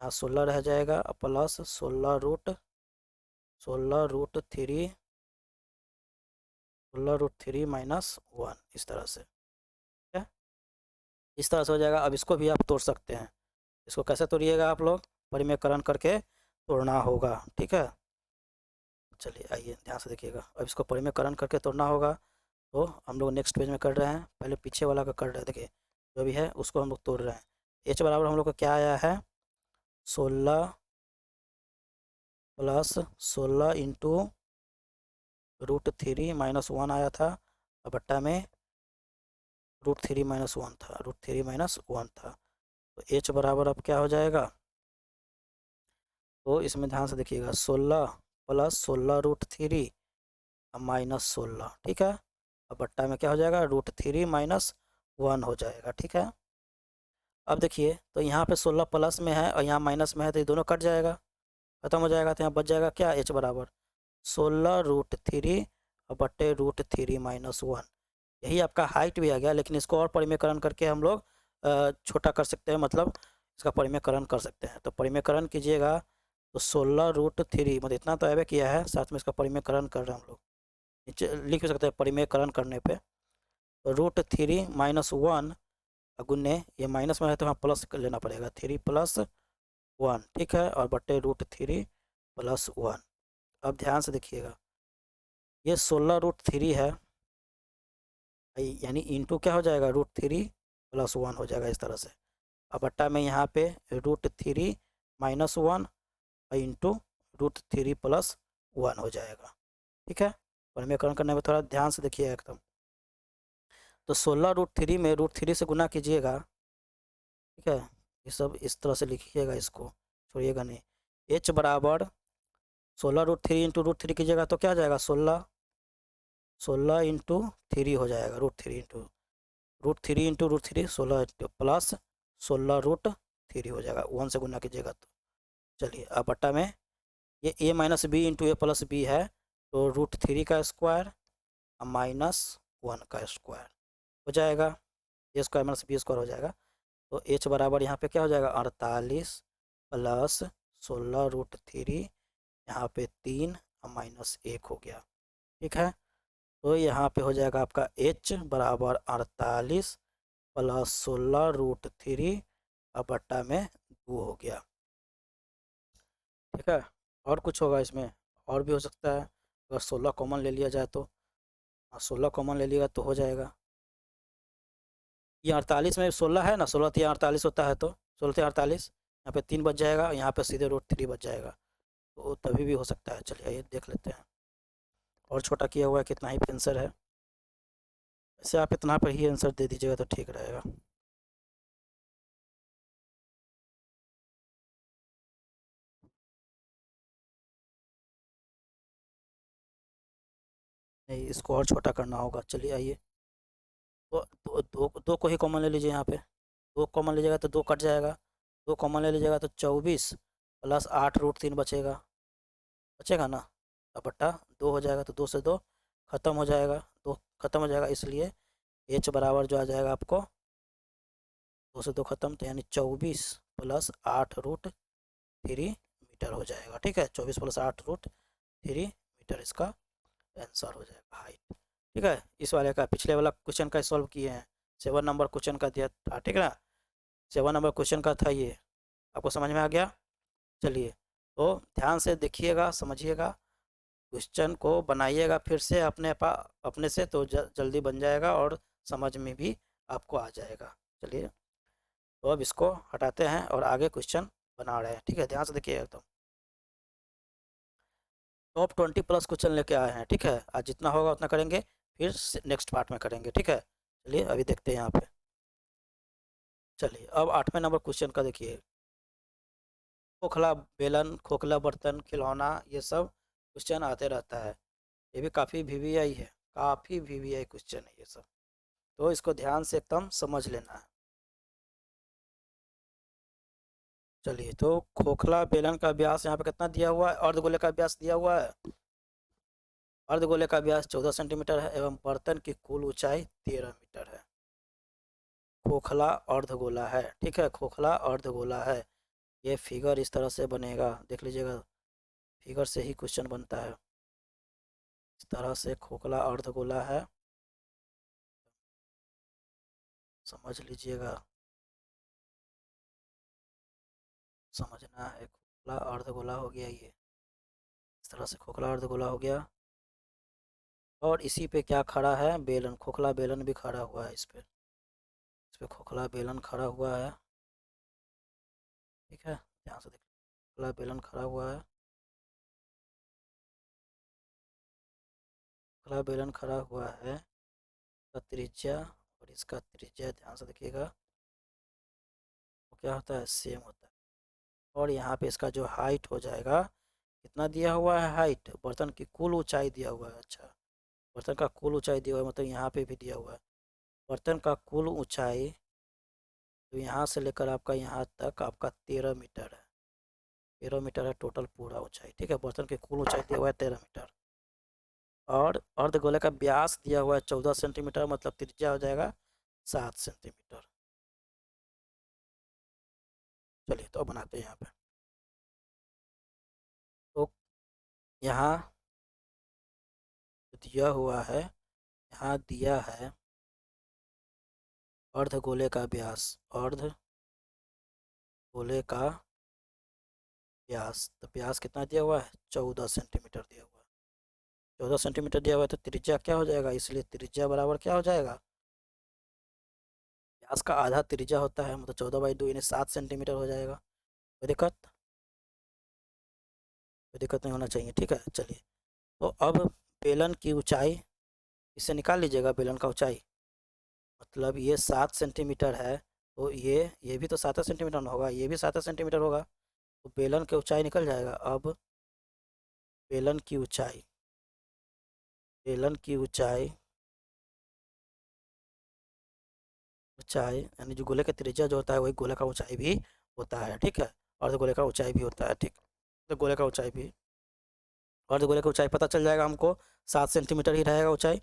यहाँ 16 रह जाएगा, प्लस 16√3 -1, इस तरह से, ठीक है, इस तरह से हो जाएगा। अब इसको भी आप तोड़ सकते हैं, इसको कैसे तोड़िएगा आप लोग, परिमेयकरण करके तोड़ना होगा, ठीक है। चलिए आइए ध्यान से देखिएगा, अब इसको परिमेयकरण करके तोड़ना होगा। तो हम लोग नेक्स्ट पेज में कर रहे हैं, पहले पीछे वाला का कर रहे हैं, देखिए जो भी है उसको हम लोग तोड़ रहे हैं। एच बराबर हम लोग का क्या आया है, 16 प्लस 16 इंटू √3 - 1 आया था, और बट्टा में √3 - 1 था, √3 - 1 था। तो एच बराबर अब क्या हो जाएगा, तो इसमें ध्यान से देखिएगा, 16 प्लस 16√3 -16, ठीक है, अब बट्टा में क्या हो जाएगा, √3 - 1 हो जाएगा, ठीक है। अब देखिए, तो यहाँ पे 16 प्लस में है और यहाँ माइनस में है, तो ये दोनों कट जाएगा, खत्म हो जाएगा, तो यहाँ बच जाएगा क्या, एच बराबर 16√3 और बट्टे √3 - 1, यही आपका हाइट भी आ गया। लेकिन इसको और परिमेयकरण करके हम लोग छोटा कर सकते हैं, मतलब इसका परिमेयकरण कर सकते हैं। तो परिमेयकरण कीजिएगा तो 16√3, मतलब इतना तो ऐवे किया है, साथ में इसका परिमेयकरण कर रहे हैं हम लोग, नीचे लिख भी सकते हैं परिमेयकरण करने पे, तो √3 - 1 गुने, ये माइनस में है तो यहाँ प्लस कर लेना पड़ेगा, 3+1, ठीक है, और बट्टे √3 + 1। अब ध्यान से देखिएगा, ये 16√3 है, यानी इंटू क्या हो जाएगा, √3 + 1 हो जाएगा, इस तरह से। अब बट्टा में यहाँ पे √3 - 1 और इंटू √3 + 1 हो जाएगा, ठीक है। परिमेयकरण करने में थोड़ा ध्यान से देखिए एकदम। तो 16√3 में √3 से गुना कीजिएगा, ठीक है, ये सब इस तरह से लिखिएगा, इसको छोड़िएगा नहीं। एच बराबर 16√3 इंटू √3 कीजिएगा तो क्या आ जाएगा, 16 हो जाएगा, √3 इंटू √3 16 प्लस 16√3 हो जाएगा, 1 से गुना कीजिएगा तो। चलिए, अब बट्टा में ये a - b into A plus B है, तो √3 का स्क्वायर -1 का स्क्वायर हो जाएगा, ए स्क्वायर - बी स्क्वायर हो जाएगा। तो एच बराबर यहाँ पे क्या हो जाएगा, 48 प्लस 16√3, यहाँ पे 3 -1 हो गया। ठीक है, तो यहाँ पे हो जाएगा आपका h बराबर 48 प्लस 16√3 अब बट्टा में 2 हो गया। ठीक है, और कुछ होगा इसमें? और भी हो सकता है, अगर 16 कॉमन ले लिया जाए तो। 16 कॉमन ले लिएगा तो हो जाएगा, ये 48 में 16 है ना, 16 तो 48 होता है, तो 16 तो 48, यहाँ पे 3 बच जाएगा, यहाँ पे सीधे √3 बच जाएगा, तो तभी भी हो सकता है। चलिए ये देख लेते हैं, और छोटा किया हुआ है कितना ही आंसर है। वैसे आप इतना पर ही आंसर दे दीजिएगा तो ठीक रहेगा। नहीं, इसको और छोटा करना होगा। चलिए आइए, तो दो को ही कॉमन ले लीजिए, यहाँ पे 2 कॉमन लीजिएगा तो 2 कट जाएगा, 2 कॉमन ले लीजिएगा तो 24 प्लस 8√3 बचेगा, बचेगा ना, अब बट्टा 2 हो जाएगा, तो 2 से 2 खत्म हो जाएगा, 2 खत्म हो जाएगा, इसलिए h बराबर जो आ जाएगा आपको 2 से 2 खत्म, तो यानी 24 प्लस 8√3 मीटर हो जाएगा। ठीक है, 24 प्लस 8√3 मीटर इसका आंसर हो जाएगा, हाइट। ठीक है, इस वाले का पिछले वाला क्वेश्चन का सॉल्व किए हैं, 7 नंबर क्वेश्चन का दिया था। ठीक है ना, 7 नंबर क्वेश्चन का था ये, आपको समझ में आ गया। चलिए, तो ध्यान से देखिएगा, समझिएगा, क्वेश्चन को बनाइएगा फिर से अपने से, तो जल्दी बन जाएगा और समझ में भी आपको आ जाएगा। चलिए, तो अब इसको हटाते हैं और आगे क्वेश्चन बना रहे हैं। ठीक है, ध्यान से देखिएगा एकदम। टॉप 20 प्लस क्वेश्चन लेके आए हैं। ठीक है, आज जितना होगा उतना करेंगे, फिर नेक्स्ट पार्ट में करेंगे। ठीक है, चलिए अभी देखते हैं यहाँ पे। चलिए, अब 8वें नंबर क्वेश्चन का देखिए, खोखला बेलन, खोखला बर्तन, खिलौना, ये सब क्वेश्चन आते रहता है। ये भी काफ़ी वीवीआई है, काफ़ी वीवीआई क्वेश्चन है ये सब, तो इसको ध्यान से एकदम समझ लेना है। चलिए, तो खोखला बेलन का व्यास यहाँ पे कितना दिया हुआ है, अर्धगोले का व्यास दिया हुआ है, अर्धगोले का व्यास 14 सेंटीमीटर है एवं बर्तन की कुल ऊंचाई 13 मीटर है। खोखला अर्धगोला है। ठीक है, खोखला अर्धगोला है, ये फिगर इस तरह से बनेगा, देख लीजिएगा, फिगर से ही क्वेश्चन बनता है। इस तरह से खोखला अर्धगोला है, समझ लीजिएगा, समझना है। खोखला अर्धगोला हो गया ये, इस तरह से खोखला अर्धगोला हो गया, और इसी पे क्या खड़ा है, बेलन, खोखला बेलन भी खड़ा हुआ है इस पे खोखला बेलन खड़ा हुआ है। ठीक है, ध्यान से देखिए, खोखला बेलन खड़ा हुआ है, खोखला बेलन खड़ा हुआ है, इसका त्रिज्या और इसका त्रिज्या ध्यान से देखिएगा, वो क्या होता है, सेम होता है। और यहाँ पे इसका जो हाइट हो जाएगा, कितना दिया हुआ है हाइट, बर्तन की कुल ऊंचाई दिया हुआ है। अच्छा, बर्तन का कुल ऊंचाई दिया हुआ है, मतलब यहाँ पे भी दिया हुआ है बर्तन का कुल ऊंचाई, तो यहाँ से लेकर आपका यहाँ तक आपका 13 मीटर है, 13 मीटर है टोटल पूरा ऊंचाई। ठीक है, बर्तन की कुल ऊंचाई दिया हुआ है 13 मीटर, और अर्धगोले का व्यास दिया हुआ है 14 सेंटीमीटर, मतलब त्रिज्या हो जाएगा 7 सेंटीमीटर। चलिए, तो बनाते हैं यहाँ पे, तो यहाँ दिया हुआ है, यहाँ दिया है अर्धगोले का व्यास, अर्धगोले का व्यास, तो व्यास कितना दिया हुआ है, 14 सेंटीमीटर दिया हुआ है, 14 सेंटीमीटर दिया हुआ है, तो त्रिज्या क्या हो जाएगा, इसलिए त्रिज्या बराबर क्या हो जाएगा, व्यास का आधा त्रिज्या होता है, मतलब 14/2 यानी 7 सेंटीमीटर हो जाएगा। कोई दिक्कत, कोई दिक्कत नहीं होना चाहिए। ठीक है, चलिए, तो अब बेलन की ऊंचाई, इसे निकाल लीजिएगा, बेलन का ऊंचाई, मतलब ये 7 सेंटीमीटर है, तो ये भी तो 7 सेंटीमीटर ना होगा, ये भी 7 सेंटीमीटर होगा, तो बेलन की ऊंचाई निकल जाएगा। अब बेलन की ऊंचाई, बेलन की ऊंचाई, ऊंचाई यानी जो गोले का त्रिज्या जो होता है वही गोले का ऊंचाई भी होता है। ठीक है, अर्धगोले का ऊंचाई भी होता है। ठीक, तो गोले का ऊंचाई भी, अर्धगोले की ऊंचाई पता चल जाएगा हमको, 7 सेंटीमीटर ही रहेगा ऊंचाई।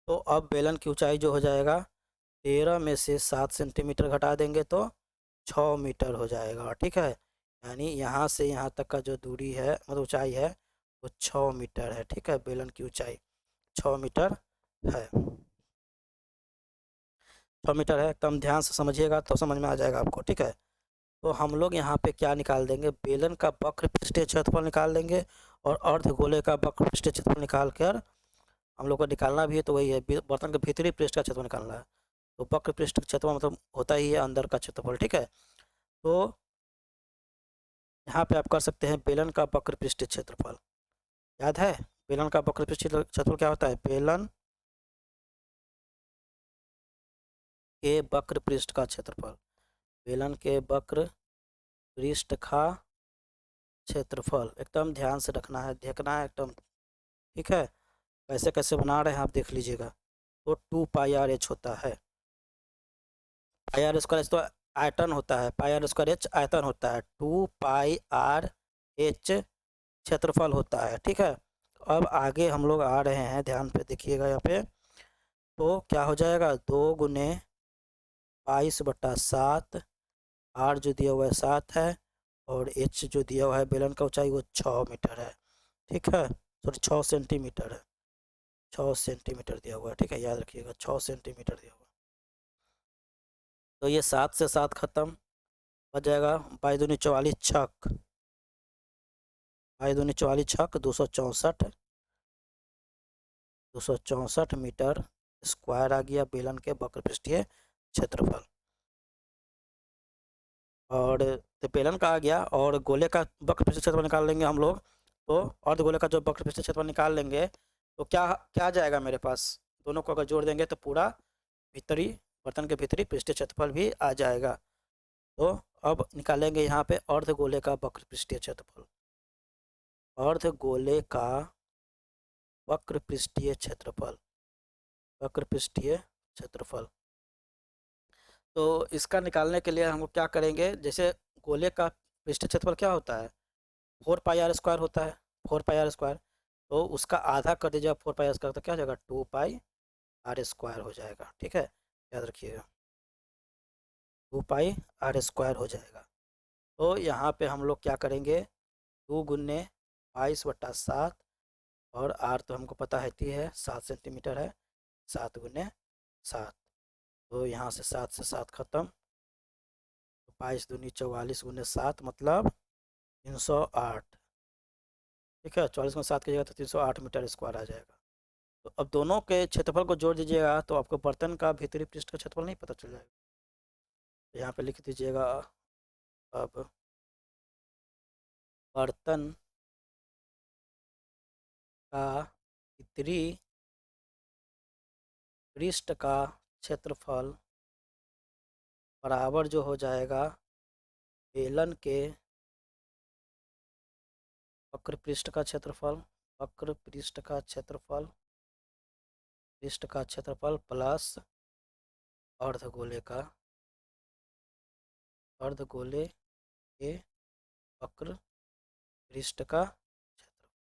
तो अब बेलन की ऊंचाई जो हो जाएगा, 13 में से 7 सेंटीमीटर घटा देंगे तो 6 मीटर हो जाएगा। ठीक है, यानी यहाँ से यहाँ तक का जो दूरी है, मतलब ऊंचाई है, वो 6 मीटर है। ठीक है, बेलन की ऊंचाई 6 मीटर है। 6 मीटर है, एकदम ध्यान से समझिएगा तो समझ में आ जाएगा आपको। ठीक है, तो हम लोग यहाँ पे क्या निकाल देंगे, बेलन का वक्र पृष्ठीय क्षेत्रफल निकाल देंगे और अर्धगोले का वक्र पृष्ठीय क्षेत्रफल निकाल कर हम लोग को निकालना भी है, तो वही है, बर्तन के भीतरी पृष्ठ का क्षेत्रफल निकालना है। तो वक्र पृष्ठ का क्षेत्रफल मतलब होता ही है अंदर का क्षेत्रफल। ठीक है, तो यहाँ पे आप कर सकते हैं बेलन का वक्र पृष्ठीय क्षेत्रफल। याद है बेलन का वक्र पृष्ठीय क्षेत्रफल क्या होता है, बेलन के वक्र पृष्ठ का क्षेत्रफल, बेलन के वक्र पृष्ठ का क्षेत्रफल। एकदम ध्यान से रखना है, देखना है एकदम। ठीक है, कैसे कैसे बना रहे हैं आप देख लीजिएगा। तो 2πr/h होता है, पाई आर स्क्वायर तो आयतन होता है, पाई आर स्क्वायर एच आयतन होता है, 2πr/h क्षेत्रफल होता है। ठीक है, अब आगे हम लोग आ रहे हैं, ध्यान पे देखिएगा यहाँ पे। तो क्या हो जाएगा, 2 × 22/7, आर जो दिया हुआ है 7 है और एच जो दिया हुआ है बेलन का ऊंचाई वो 6 मीटर है। ठीक है, सॉरी 6 सेंटीमीटर है, 6 सेंटीमीटर दिया हुआ है। ठीक है, याद रखिएगा 6 सेंटीमीटर दिया हुआ है। तो ये 7 से 7 खत्म हो जाएगा, 22×4 छक, 22×4 छक 264 मीटर स्क्वायर आ गया बेलन के वक्र पृष्ठीय क्षेत्रफल। और तो बेलन का आ गया, और गोले का वक्र पृष्ठीय क्षेत्रफल निकाल लेंगे हम लोग। तो अर्धगोले का जो वक्र पृष्ठीय क्षेत्रफल निकाल लेंगे तो क्या क्या आ जाएगा मेरे पास, दोनों को अगर जोड़ देंगे तो पूरा भीतरी बर्तन के भीतरी पृष्ठीय क्षेत्रफल भी आ जाएगा। तो अब निकालेंगे यहाँ पे अर्धगोले का वक्र पृष्ठीय क्षेत्रफल, अर्धगोले का वक्र पृष्ठीय क्षेत्रफल, वक्र पृष्ठीय क्षेत्रफल। तो इसका निकालने के लिए हम क्या करेंगे, जैसे गोले का पृष्ठीय क्षेत्रफल क्या होता है, 4πr² होता है, 4πr²। तो उसका आधा कर दीजिएगा 4πr² तो क्या हो जाएगा, 2πr² हो जाएगा। ठीक है, याद रखिएगा 2πr² हो जाएगा। तो यहाँ पे हम लोग क्या करेंगे, 2 × 22/7 और आर तो हमको पता है 7 सेंटीमीटर है, 7 × 7। तो यहाँ से 7 से 7 खत्म, तो 22×2 = 44 × 7 मतलब 308। ठीक है, 44 × 7 की जगह तो 308 मीटर स्क्वायर आ जाएगा। तो अब दोनों के क्षेत्रफल को जोड़ दीजिएगा तो आपको बर्तन का भीतरी पृष्ठ का क्षेत्रफल नहीं पता चल जाएगा। तो यहाँ पे लिख दीजिएगा, अब बर्तन का भीतरी पृष्ठ का क्षेत्रफल बराबर जो हो जाएगा बेलन के वक्र पृष्ठ का क्षेत्रफल, वक्र पृष्ठ का क्षेत्रफल, पृष्ठ का क्षेत्रफल प्लस अर्धगोले का, अर्धगोले के वक्र पृष्ठ का क्षेत्रफल।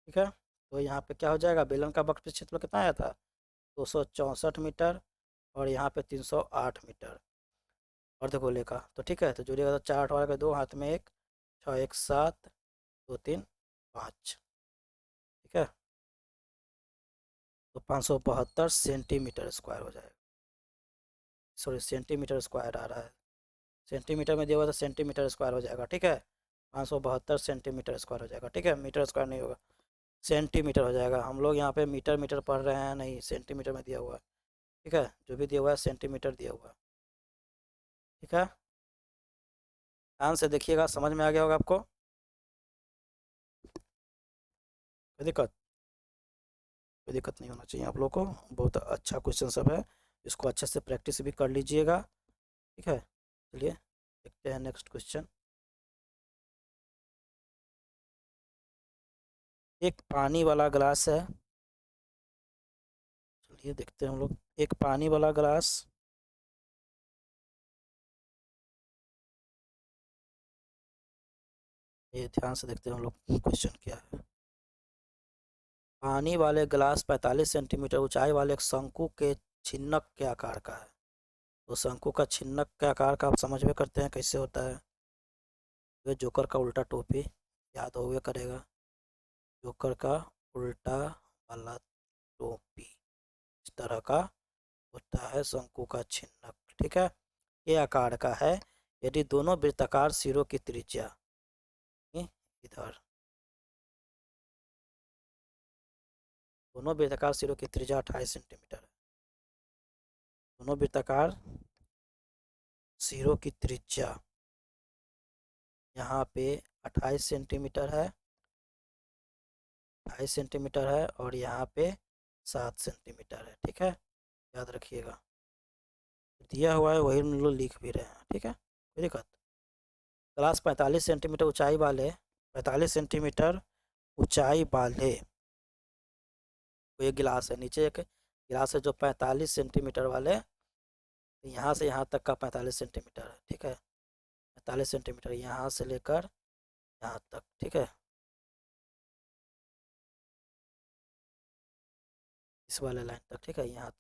ठीक है, तो यहाँ पे क्या हो जाएगा, बेलन का वक्र पृष्ठ क्षेत्रफल कितना आया था, 264 मीटर और यहाँ पे 308 मीटर अर्धगोले का। तो ठीक है, तो जोड़िएगा तो 4 8 के 2, हाथ में 1, 6 1 7, 2 3 5। ठीक है, तो 572 सेंटीमीटर स्क्वायर हो जाएगा, सॉरी सेंटीमीटर स्क्वायर आ रहा है, सेंटीमीटर में दिया हुआ तो सेंटीमीटर स्क्वायर हो जाएगा। ठीक है, 572 सेंटीमीटर स्क्वायर हो जाएगा। ठीक है, मीटर स्क्वायर नहीं होगा, सेंटीमीटर हो जाएगा। हम लोग यहाँ पे मीटर मीटर पढ़ रहे हैं, नहीं सेंटीमीटर में दिया हुआ है। ठीक है, जो भी दिया हुआ है सेंटीमीटर दिया हुआ है। ठीक है, ध्यान से देखिएगा, समझ में आ गया होगा आपको, कोई दिक्कत नहीं होना चाहिए आप लोग को। बहुत अच्छा क्वेश्चन सब है, इसको अच्छे से प्रैक्टिस भी कर लीजिएगा। ठीक है, चलिए देखते हैं नेक्स्ट क्वेश्चन। एक पानी वाला ग्लास है, चलिए देखते हैं हम लोग। एक पानी वाला ग्लास ये ध्यान से देखते हैं हम लोग क्वेश्चन क्या है। पानी वाले ग्लास 45 सेंटीमीटर ऊंचाई वाले एक शंकु के छिन्नक के आकार का है। तो शंकु का छिन्नक के आकार का आप समझ में करते हैं कैसे होता है, वे जोकर का उल्टा टोपी याद हो करेगा। जोकर का उल्टा वाला टोपी, इस तरह का होता है शंकु का चिन्ह। ठीक है, ये आकार का है यदि दोनों वृत्ताकार सिरों की त्रिज्या इधर, दोनों वृत्ताकार सिरों की त्रिज्या 28 सेंटीमीटर है। दोनों वृत्ताकार सिरों की त्रिज्या यहाँ पे 28 सेंटीमीटर है, 28 सेंटीमीटर है, और यहाँ पे 7 सेंटीमीटर है। ठीक है, याद रखिएगा, दिया हुआ है वही हम लोग लिख भी रहे हैं। ठीक है, कोई दिक्कत। ग्लास 45 सेंटीमीटर ऊंचाई वाले, 45 सेंटीमीटर ऊंचाई वाले ये गिलास है, नीचे एक गिलास है जो 45 सेंटीमीटर वाले, यहाँ से यहाँ तक का 45 सेंटीमीटर है। ठीक है, 45 सेंटीमीटर यहाँ से लेकर यहाँ तक। ठीक है, इस वाले लाइन तक। ठीक है, यहाँ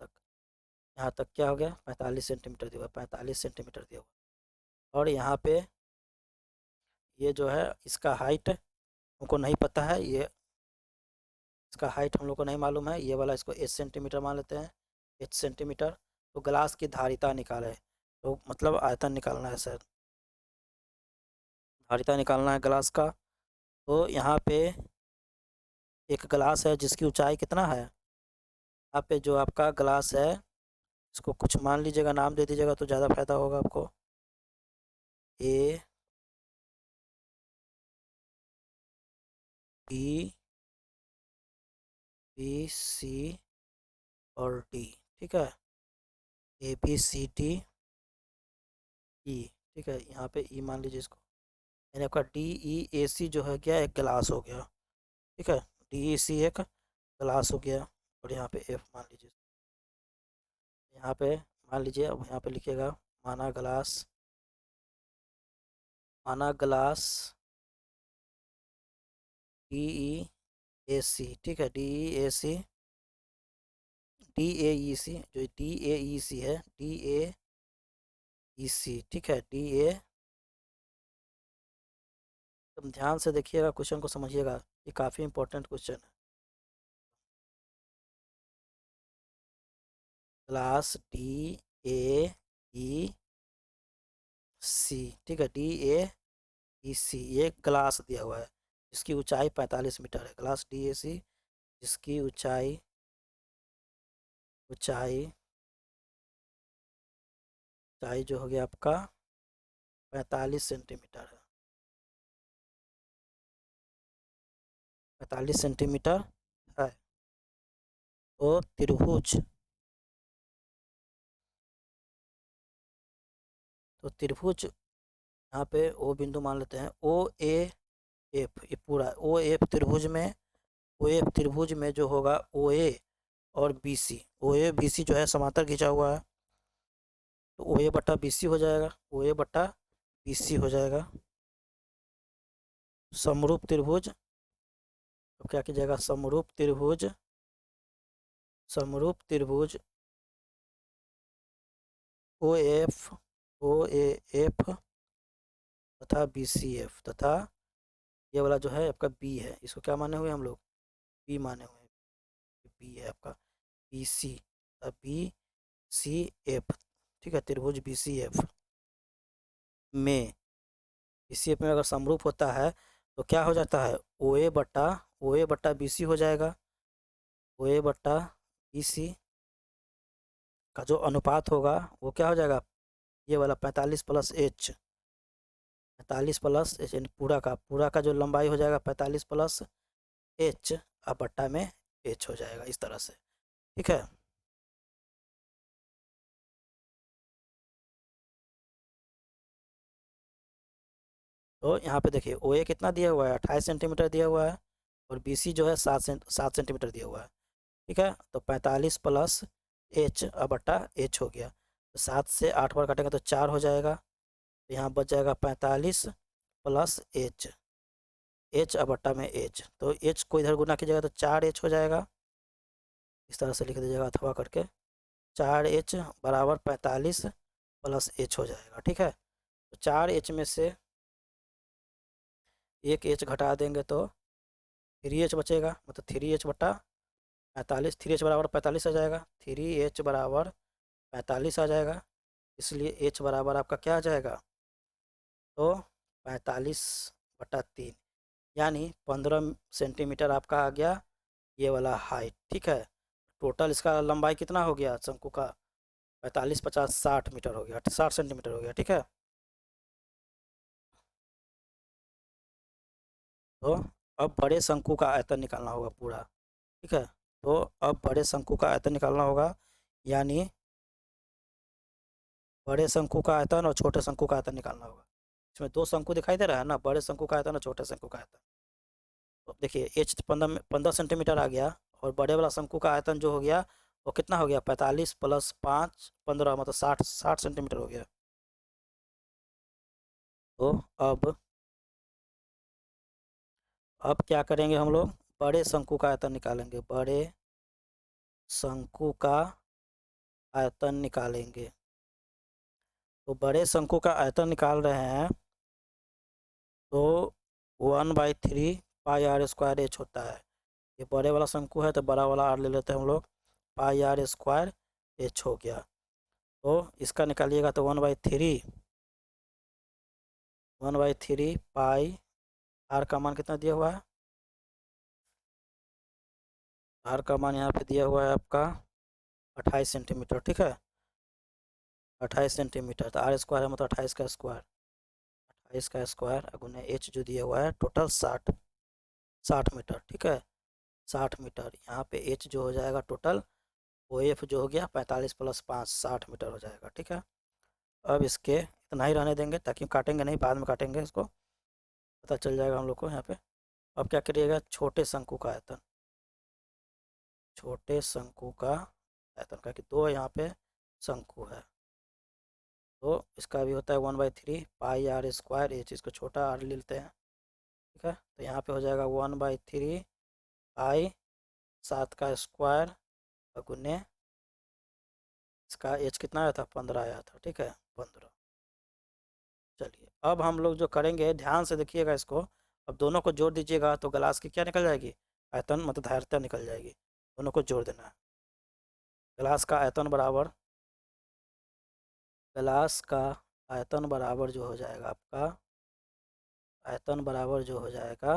तक क्या हो गया, 45 सेंटीमीटर दिया हुआ, 45 सेंटीमीटर दिया हुआ। और यहाँ पे ये जो है इसका हाइट हमको नहीं पता है, ये इसका हाइट हम लोग को नहीं मालूम है, ये वाला इसको 8 सेंटीमीटर मान लेते हैं, 8 सेंटीमीटर। तो ग्लास की धारिता निकाले, तो मतलब आयतन निकालना है सर, धारिता निकालना है ग्लास का। तो यहाँ पे एक ग्लास है जिसकी ऊंचाई कितना है, यहाँ पे जो आपका ग्लास है इसको कुछ मान लीजिएगा, नाम दे दीजिएगा तो ज़्यादा फायदा होगा आपको। ए बी बी सी और डी। ठीक है, A B C D E. ठीक है, यहाँ पे ई मान लीजिए इसको, यानी आपका डी ई ए सी जो है क्या, एक गिलास हो गया। ठीक है, डी ई सी एक गिलास हो गया, और यहाँ पे एफ मान लीजिए, यहाँ पे मान लीजिए, अब यहाँ पे लिखिएगा माना ग्लास, माना ग्लास डी ई ए सी। ठीक है, D E A C, D A ई सी, जो डी ए ई सी है, डी ए ई सी। ठीक है, डी ए, तुम ध्यान से देखिएगा, क्वेश्चन को समझिएगा, ये काफ़ी इंपॉर्टेंट क्वेश्चन है। ग्लास डी ए ई सी। ठीक है, डी ए ई सी, ये ग्लास दिया हुआ है जिसकी ऊंचाई 45 मीटर है। ग्लास डी ए सी जिसकी ऊंचाई ऊंचाई ऊंचाई जो हो गया आपका 45 सेंटीमीटर है, 45 सेंटीमीटर है। तो त्रिभुज, तो त्रिभुज यहाँ पे ओ बिंदु मान लेते हैं, ओ ए एफ, ये पूरा ओ एफ त्रिभुज में, ओ एफ त्रिभुज में जो होगा ओ ए और B C, O A B C जो है समांतर खींचा हुआ है, तो ओ ए बट्टा बी सी हो जाएगा, ओ ए बट्टा बी सी हो जाएगा। समरूप त्रिभुज, तो क्या कीजिएगा, समरूप त्रिभुज, समरूप त्रिभुज O F, O A F तथा बी सी एफ, तथा ये वाला जो है आपका बी है, इसको क्या माने हुए हम लोग, बी माने हुए हैं, बी है आपका B C, B C F. ठीक है, त्रिभुज बी सी एफ में, बी सी एफ में अगर समरूप होता है तो क्या हो जाता है, ओ ए बट्टा बी सी हो जाएगा, ओ ए बट्टा बी सी का जो अनुपात होगा वो क्या हो जाएगा, ये वाला 45 प्लस एच, 45 प्लस एच, यानी पूरा का जो लंबाई हो जाएगा 45 प्लस एच, अब बट्टा में एच हो जाएगा, इस तरह से। ठीक है, तो यहाँ पे देखिए ओ ए कितना दिया हुआ है, 28 सेंटीमीटर दिया हुआ है, और बी सी जो है 7 सेंटीमीटर दिया हुआ है। ठीक है, तो 45 प्लस एच अब बट्टा एच हो गया, तो 7 से 8 बार काटेंगे तो 4 हो जाएगा, तो यहाँ बच जाएगा 45 प्लस एच, एच अब बट्टा में एच, तो एच को इधर गुना कीजिएगा तो 4 एच हो जाएगा, इस तरह से लिख दीजिएगा अथवा करके, 4 एच बराबर 45 प्लस एच हो जाएगा। ठीक है, तो 4 एच में से 1 एच घटा देंगे तो 3h बचेगा, मतलब 3h बटा 45, 3h बराबर 45 आ जाएगा, 3h बराबर 45 आ जाएगा। इसलिए h बराबर आपका क्या आ जाएगा, तो 45/3, यानी 15 सेंटीमीटर आपका आ गया ये वाला हाइट। ठीक है, टोटल इसका लंबाई कितना हो गया शंकु का, 45, 50, 60 मीटर हो गया, 60 सेंटीमीटर हो गया। ठीक है, तो अब बड़े शंकु का आयतन निकालना होगा पूरा। ठीक है, तो अब बड़े शंकु का आयतन निकालना होगा, यानी बड़े शंकु का आयतन और छोटे शंकु का आयतन निकालना होगा। इसमें दो शंकु दिखाई दे रहा है ना, बड़े शंकु का आयतन और छोटे शंकु का आयतन। तो देखिए एच 15 सेंटीमीटर आ गया, और बड़े वाला शंकु का आयतन जो हो गया वो कितना हो गया, 45 + 5 15, मतलब 60 सेंटीमीटर हो गया। तो अब क्या करेंगे हम लोग, बड़े शंकु का आयतन निकालेंगे, बड़े शंकु का आयतन निकालेंगे। तो बड़े शंकु का आयतन निकाल रहे हैं, तो 1/3 πr² एच होता है। ये बड़े वाला शंकु है तो बड़ा वाला आर ले लेते हैं हम लोग, πr² एच हो गया। तो इसका निकालिएगा तो 1/3 पाई, आर का मान कितना दिया हुआ है, आर का मान यहाँ पे दिया हुआ है आपका 28 सेंटीमीटर। ठीक है, 28 सेंटीमीटर, तो आर स्क्वायर है मतलब 28 का स्क्वायर, 28 का स्क्वायर गुने एच जो दिया हुआ है टोटल 60 मीटर। ठीक है, 60 मीटर, यहाँ पे एच जो हो जाएगा टोटल, ओ एफ जो हो गया 45 + 5 60 मीटर हो जाएगा। ठीक है, अब इसके इतना ही रहने देंगे, ताकि काटेंगे नहीं, बाद में काटेंगे, इसको पता चल जाएगा हम लोग को यहाँ पे। अब क्या करिएगा, छोटे शंकु का आयतन, छोटे शंकु का आयतन का कि दो यहाँ पे शंकु है, तो इसका भी होता है 1/3 πr² एच, इसको छोटा आर ले लेते हैं। ठीक है, तो यहाँ पे हो जाएगा 1/3 पाई 7 का स्क्वायर गुने इसका एच कितना आया था, 15 आया था। ठीक है, 15। चलिए अब हम लोग जो करेंगे, ध्यान से देखिएगा इसको, अब दोनों को जोड़ दीजिएगा तो गिलास की क्या निकल जाएगी, आयतन, मतलब धारिता निकल जाएगी। दोनों को जोड़ देना है, गिलास का आयतन बराबर, गिलास का आयतन बराबर जो हो जाएगा आपका, आयतन बराबर जो हो जाएगा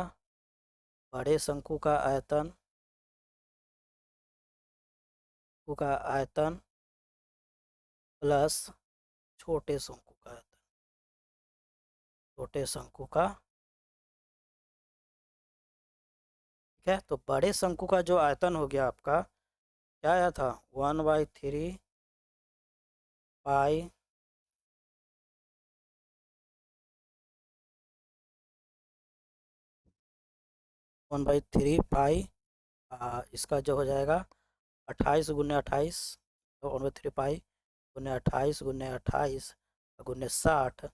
बड़े शंकु का आयतन, शंकु का आयतन प्लस छोटे शंकु का आयतन, छोटे शंकु का। ठीक है, तो बड़े शंकु का जो आयतन हो गया आपका, क्या आया था, 1/3 पाई 1/3 पाई, इसका जो हो जाएगा 28 गुने 28, तो 1/3 पाई गुने 28 गुने 28 गुने 60,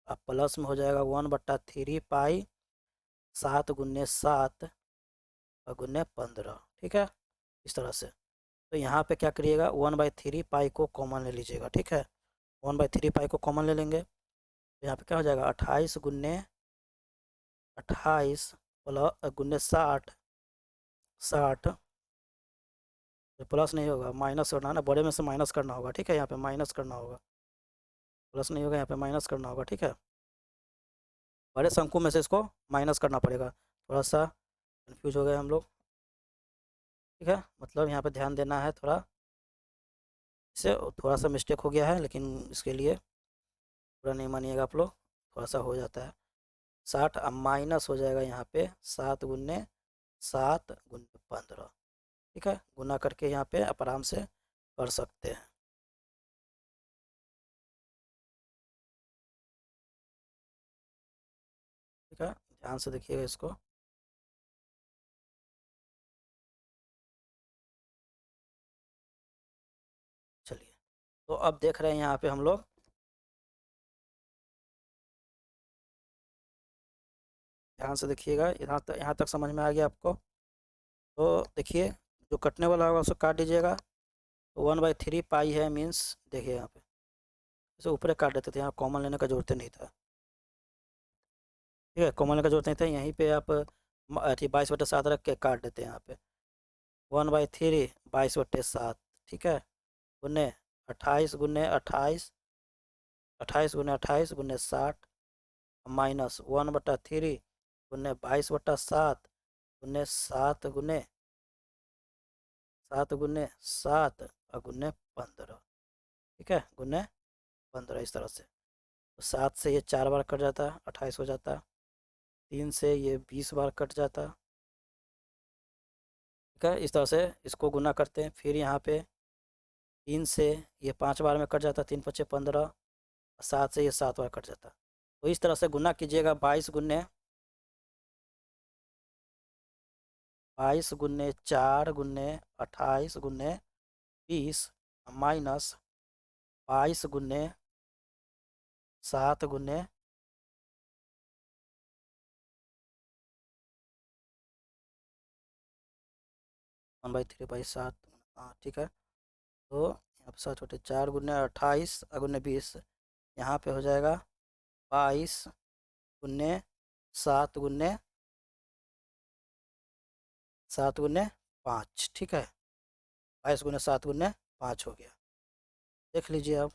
अब प्लस में हो जाएगा 1/3 पाई 7 गुने 7 गुने 15। ठीक है, इस तरह से। तो यहाँ पे क्या करिएगा, 1/3 पाई को कॉमन ले लीजिएगा। ठीक है, 1/3 पाई को कॉमन ले लेंगे, तो यहाँ पे क्या हो जाएगा, 28 गुने 28 प्लस गुने 60, 60, तो प्लस नहीं होगा, माइनस करना है ना, बड़े में से माइनस करना होगा। ठीक है, यहाँ पे माइनस करना होगा, प्लस नहीं होगा, यहाँ पे माइनस करना होगा। ठीक है, बड़े शंकु में से इसको माइनस करना पड़ेगा, थोड़ा सा कन्फ्यूज हो गए हम लोग। ठीक है, मतलब यहाँ पे ध्यान देना है थोड़ा, इससे थोड़ा सा मिस्टेक हो गया है, लेकिन इसके लिए पूरा नहीं मानिएगा आप लोग, थोड़ा सा हो जाता है। 60, अब माइनस हो जाएगा यहाँ पे 7 गुने 7 गुने 15। ठीक है, गुना करके यहाँ पे आप आराम से कर सकते हैं। ठीक है, ध्यान से देखिएगा इसको। चलिए, तो अब देख रहे हैं यहाँ पे हम लोग, ध्यान से देखिएगा, यहाँ तक समझ में आ गया आपको। तो देखिए, जो कटने वाला होगा उसको काट दीजिएगा, तो 1/3 पाई है, मीन्स देखिए यहाँ पे इसे ऊपर काट देते थे, यहाँ कॉमन लेने का जरूरत नहीं था। ठीक है, कॉमन लेने का जरूरत नहीं था, यहीं पे आप अथी 22/7 रख के काट देते हैं यहाँ पे। 1/3 22/7, ठीक है, गुने 28 गुने 28 गुने 60 माइनस 1/3 गुने 22/7 गुने 7 और गुने 15, ठीक है, गुने 15 इस तरह से। तो 7 से ये 4 बार कट जाता है, 28 हो जाता। 3 से ये 20 बार कट जाता, ठीक है। इस तरह से इसको गुना करते हैं। फिर यहाँ पे 3 से ये 5 बार में कट जाता, 3×5 = 15। 7 से ये 7 बार कट जाता। तो इस तरह से गुना कीजिएगा। 22×4 × 28 × 20 माइनस 22×7 गुने 1/3/7, हाँ ठीक है। तो यहाँ पे 7 छोटे 4 गुने 28 गुने 20, यहाँ पे हो जाएगा 22×7 गुने 5, ठीक है। 22×7 गुने 5 हो गया। देख लीजिए अब,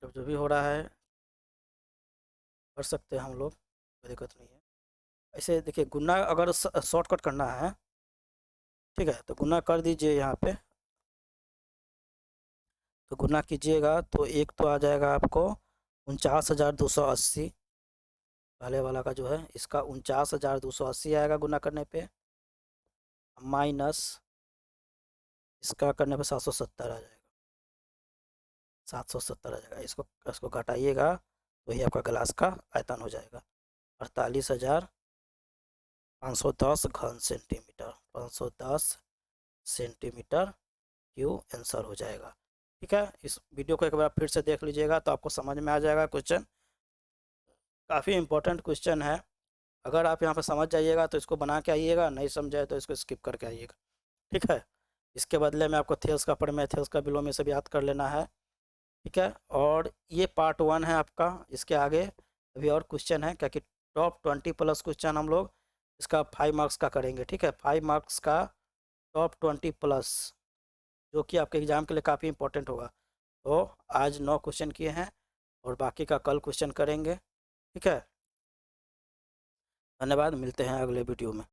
जब जो भी हो रहा है कर सकते हैं हम लोग, कोई दिक्कत नहीं है। ऐसे देखिए, गुना अगर शॉर्टकट करना है, ठीक है, तो गुना कर दीजिए यहाँ पे। तो गुना कीजिएगा तो एक तो आ जाएगा आपको 49,280, पहले वाला का जो है, इसका 49,280 आएगा गुना करने पे, माइनस इसका करने पे 770 आ जाएगा। 770 आ जाएगा। इसको इसको घटाइएगा तो ही आपका गिलास का आयतन हो जाएगा 48,510 घन सेंटीमीटर, 510 सेंटीमीटर क्यूब आंसर हो जाएगा, ठीक है। इस वीडियो को एक बार फिर से देख लीजिएगा तो आपको समझ में आ जाएगा। क्वेश्चन काफ़ी इंपॉर्टेंट क्वेश्चन है। अगर आप यहाँ पर समझ जाइएगा तो इसको बना के आइएगा, नहीं समझाए तो इसको स्किप करके आइएगा, ठीक है। इसके बदले में आपको थेल्स का प्रमेय, थेल्स का विलोम, में से भी याद कर लेना है, ठीक है। और ये पार्ट 1 है आपका। इसके आगे अभी और क्वेश्चन है, क्या कि टॉप 20 प्लस क्वेश्चन हम लोग इसका 5 मार्क्स का करेंगे, ठीक है। 5 मार्क्स का टॉप 20 प्लस, जो कि आपके एग्ज़ाम के लिए काफ़ी इंपॉर्टेंट होगा। तो आज 9 क्वेश्चन किए हैं और बाकी का कल क्वेश्चन करेंगे, ठीक है। धन्यवाद, मिलते हैं अगले वीडियो में।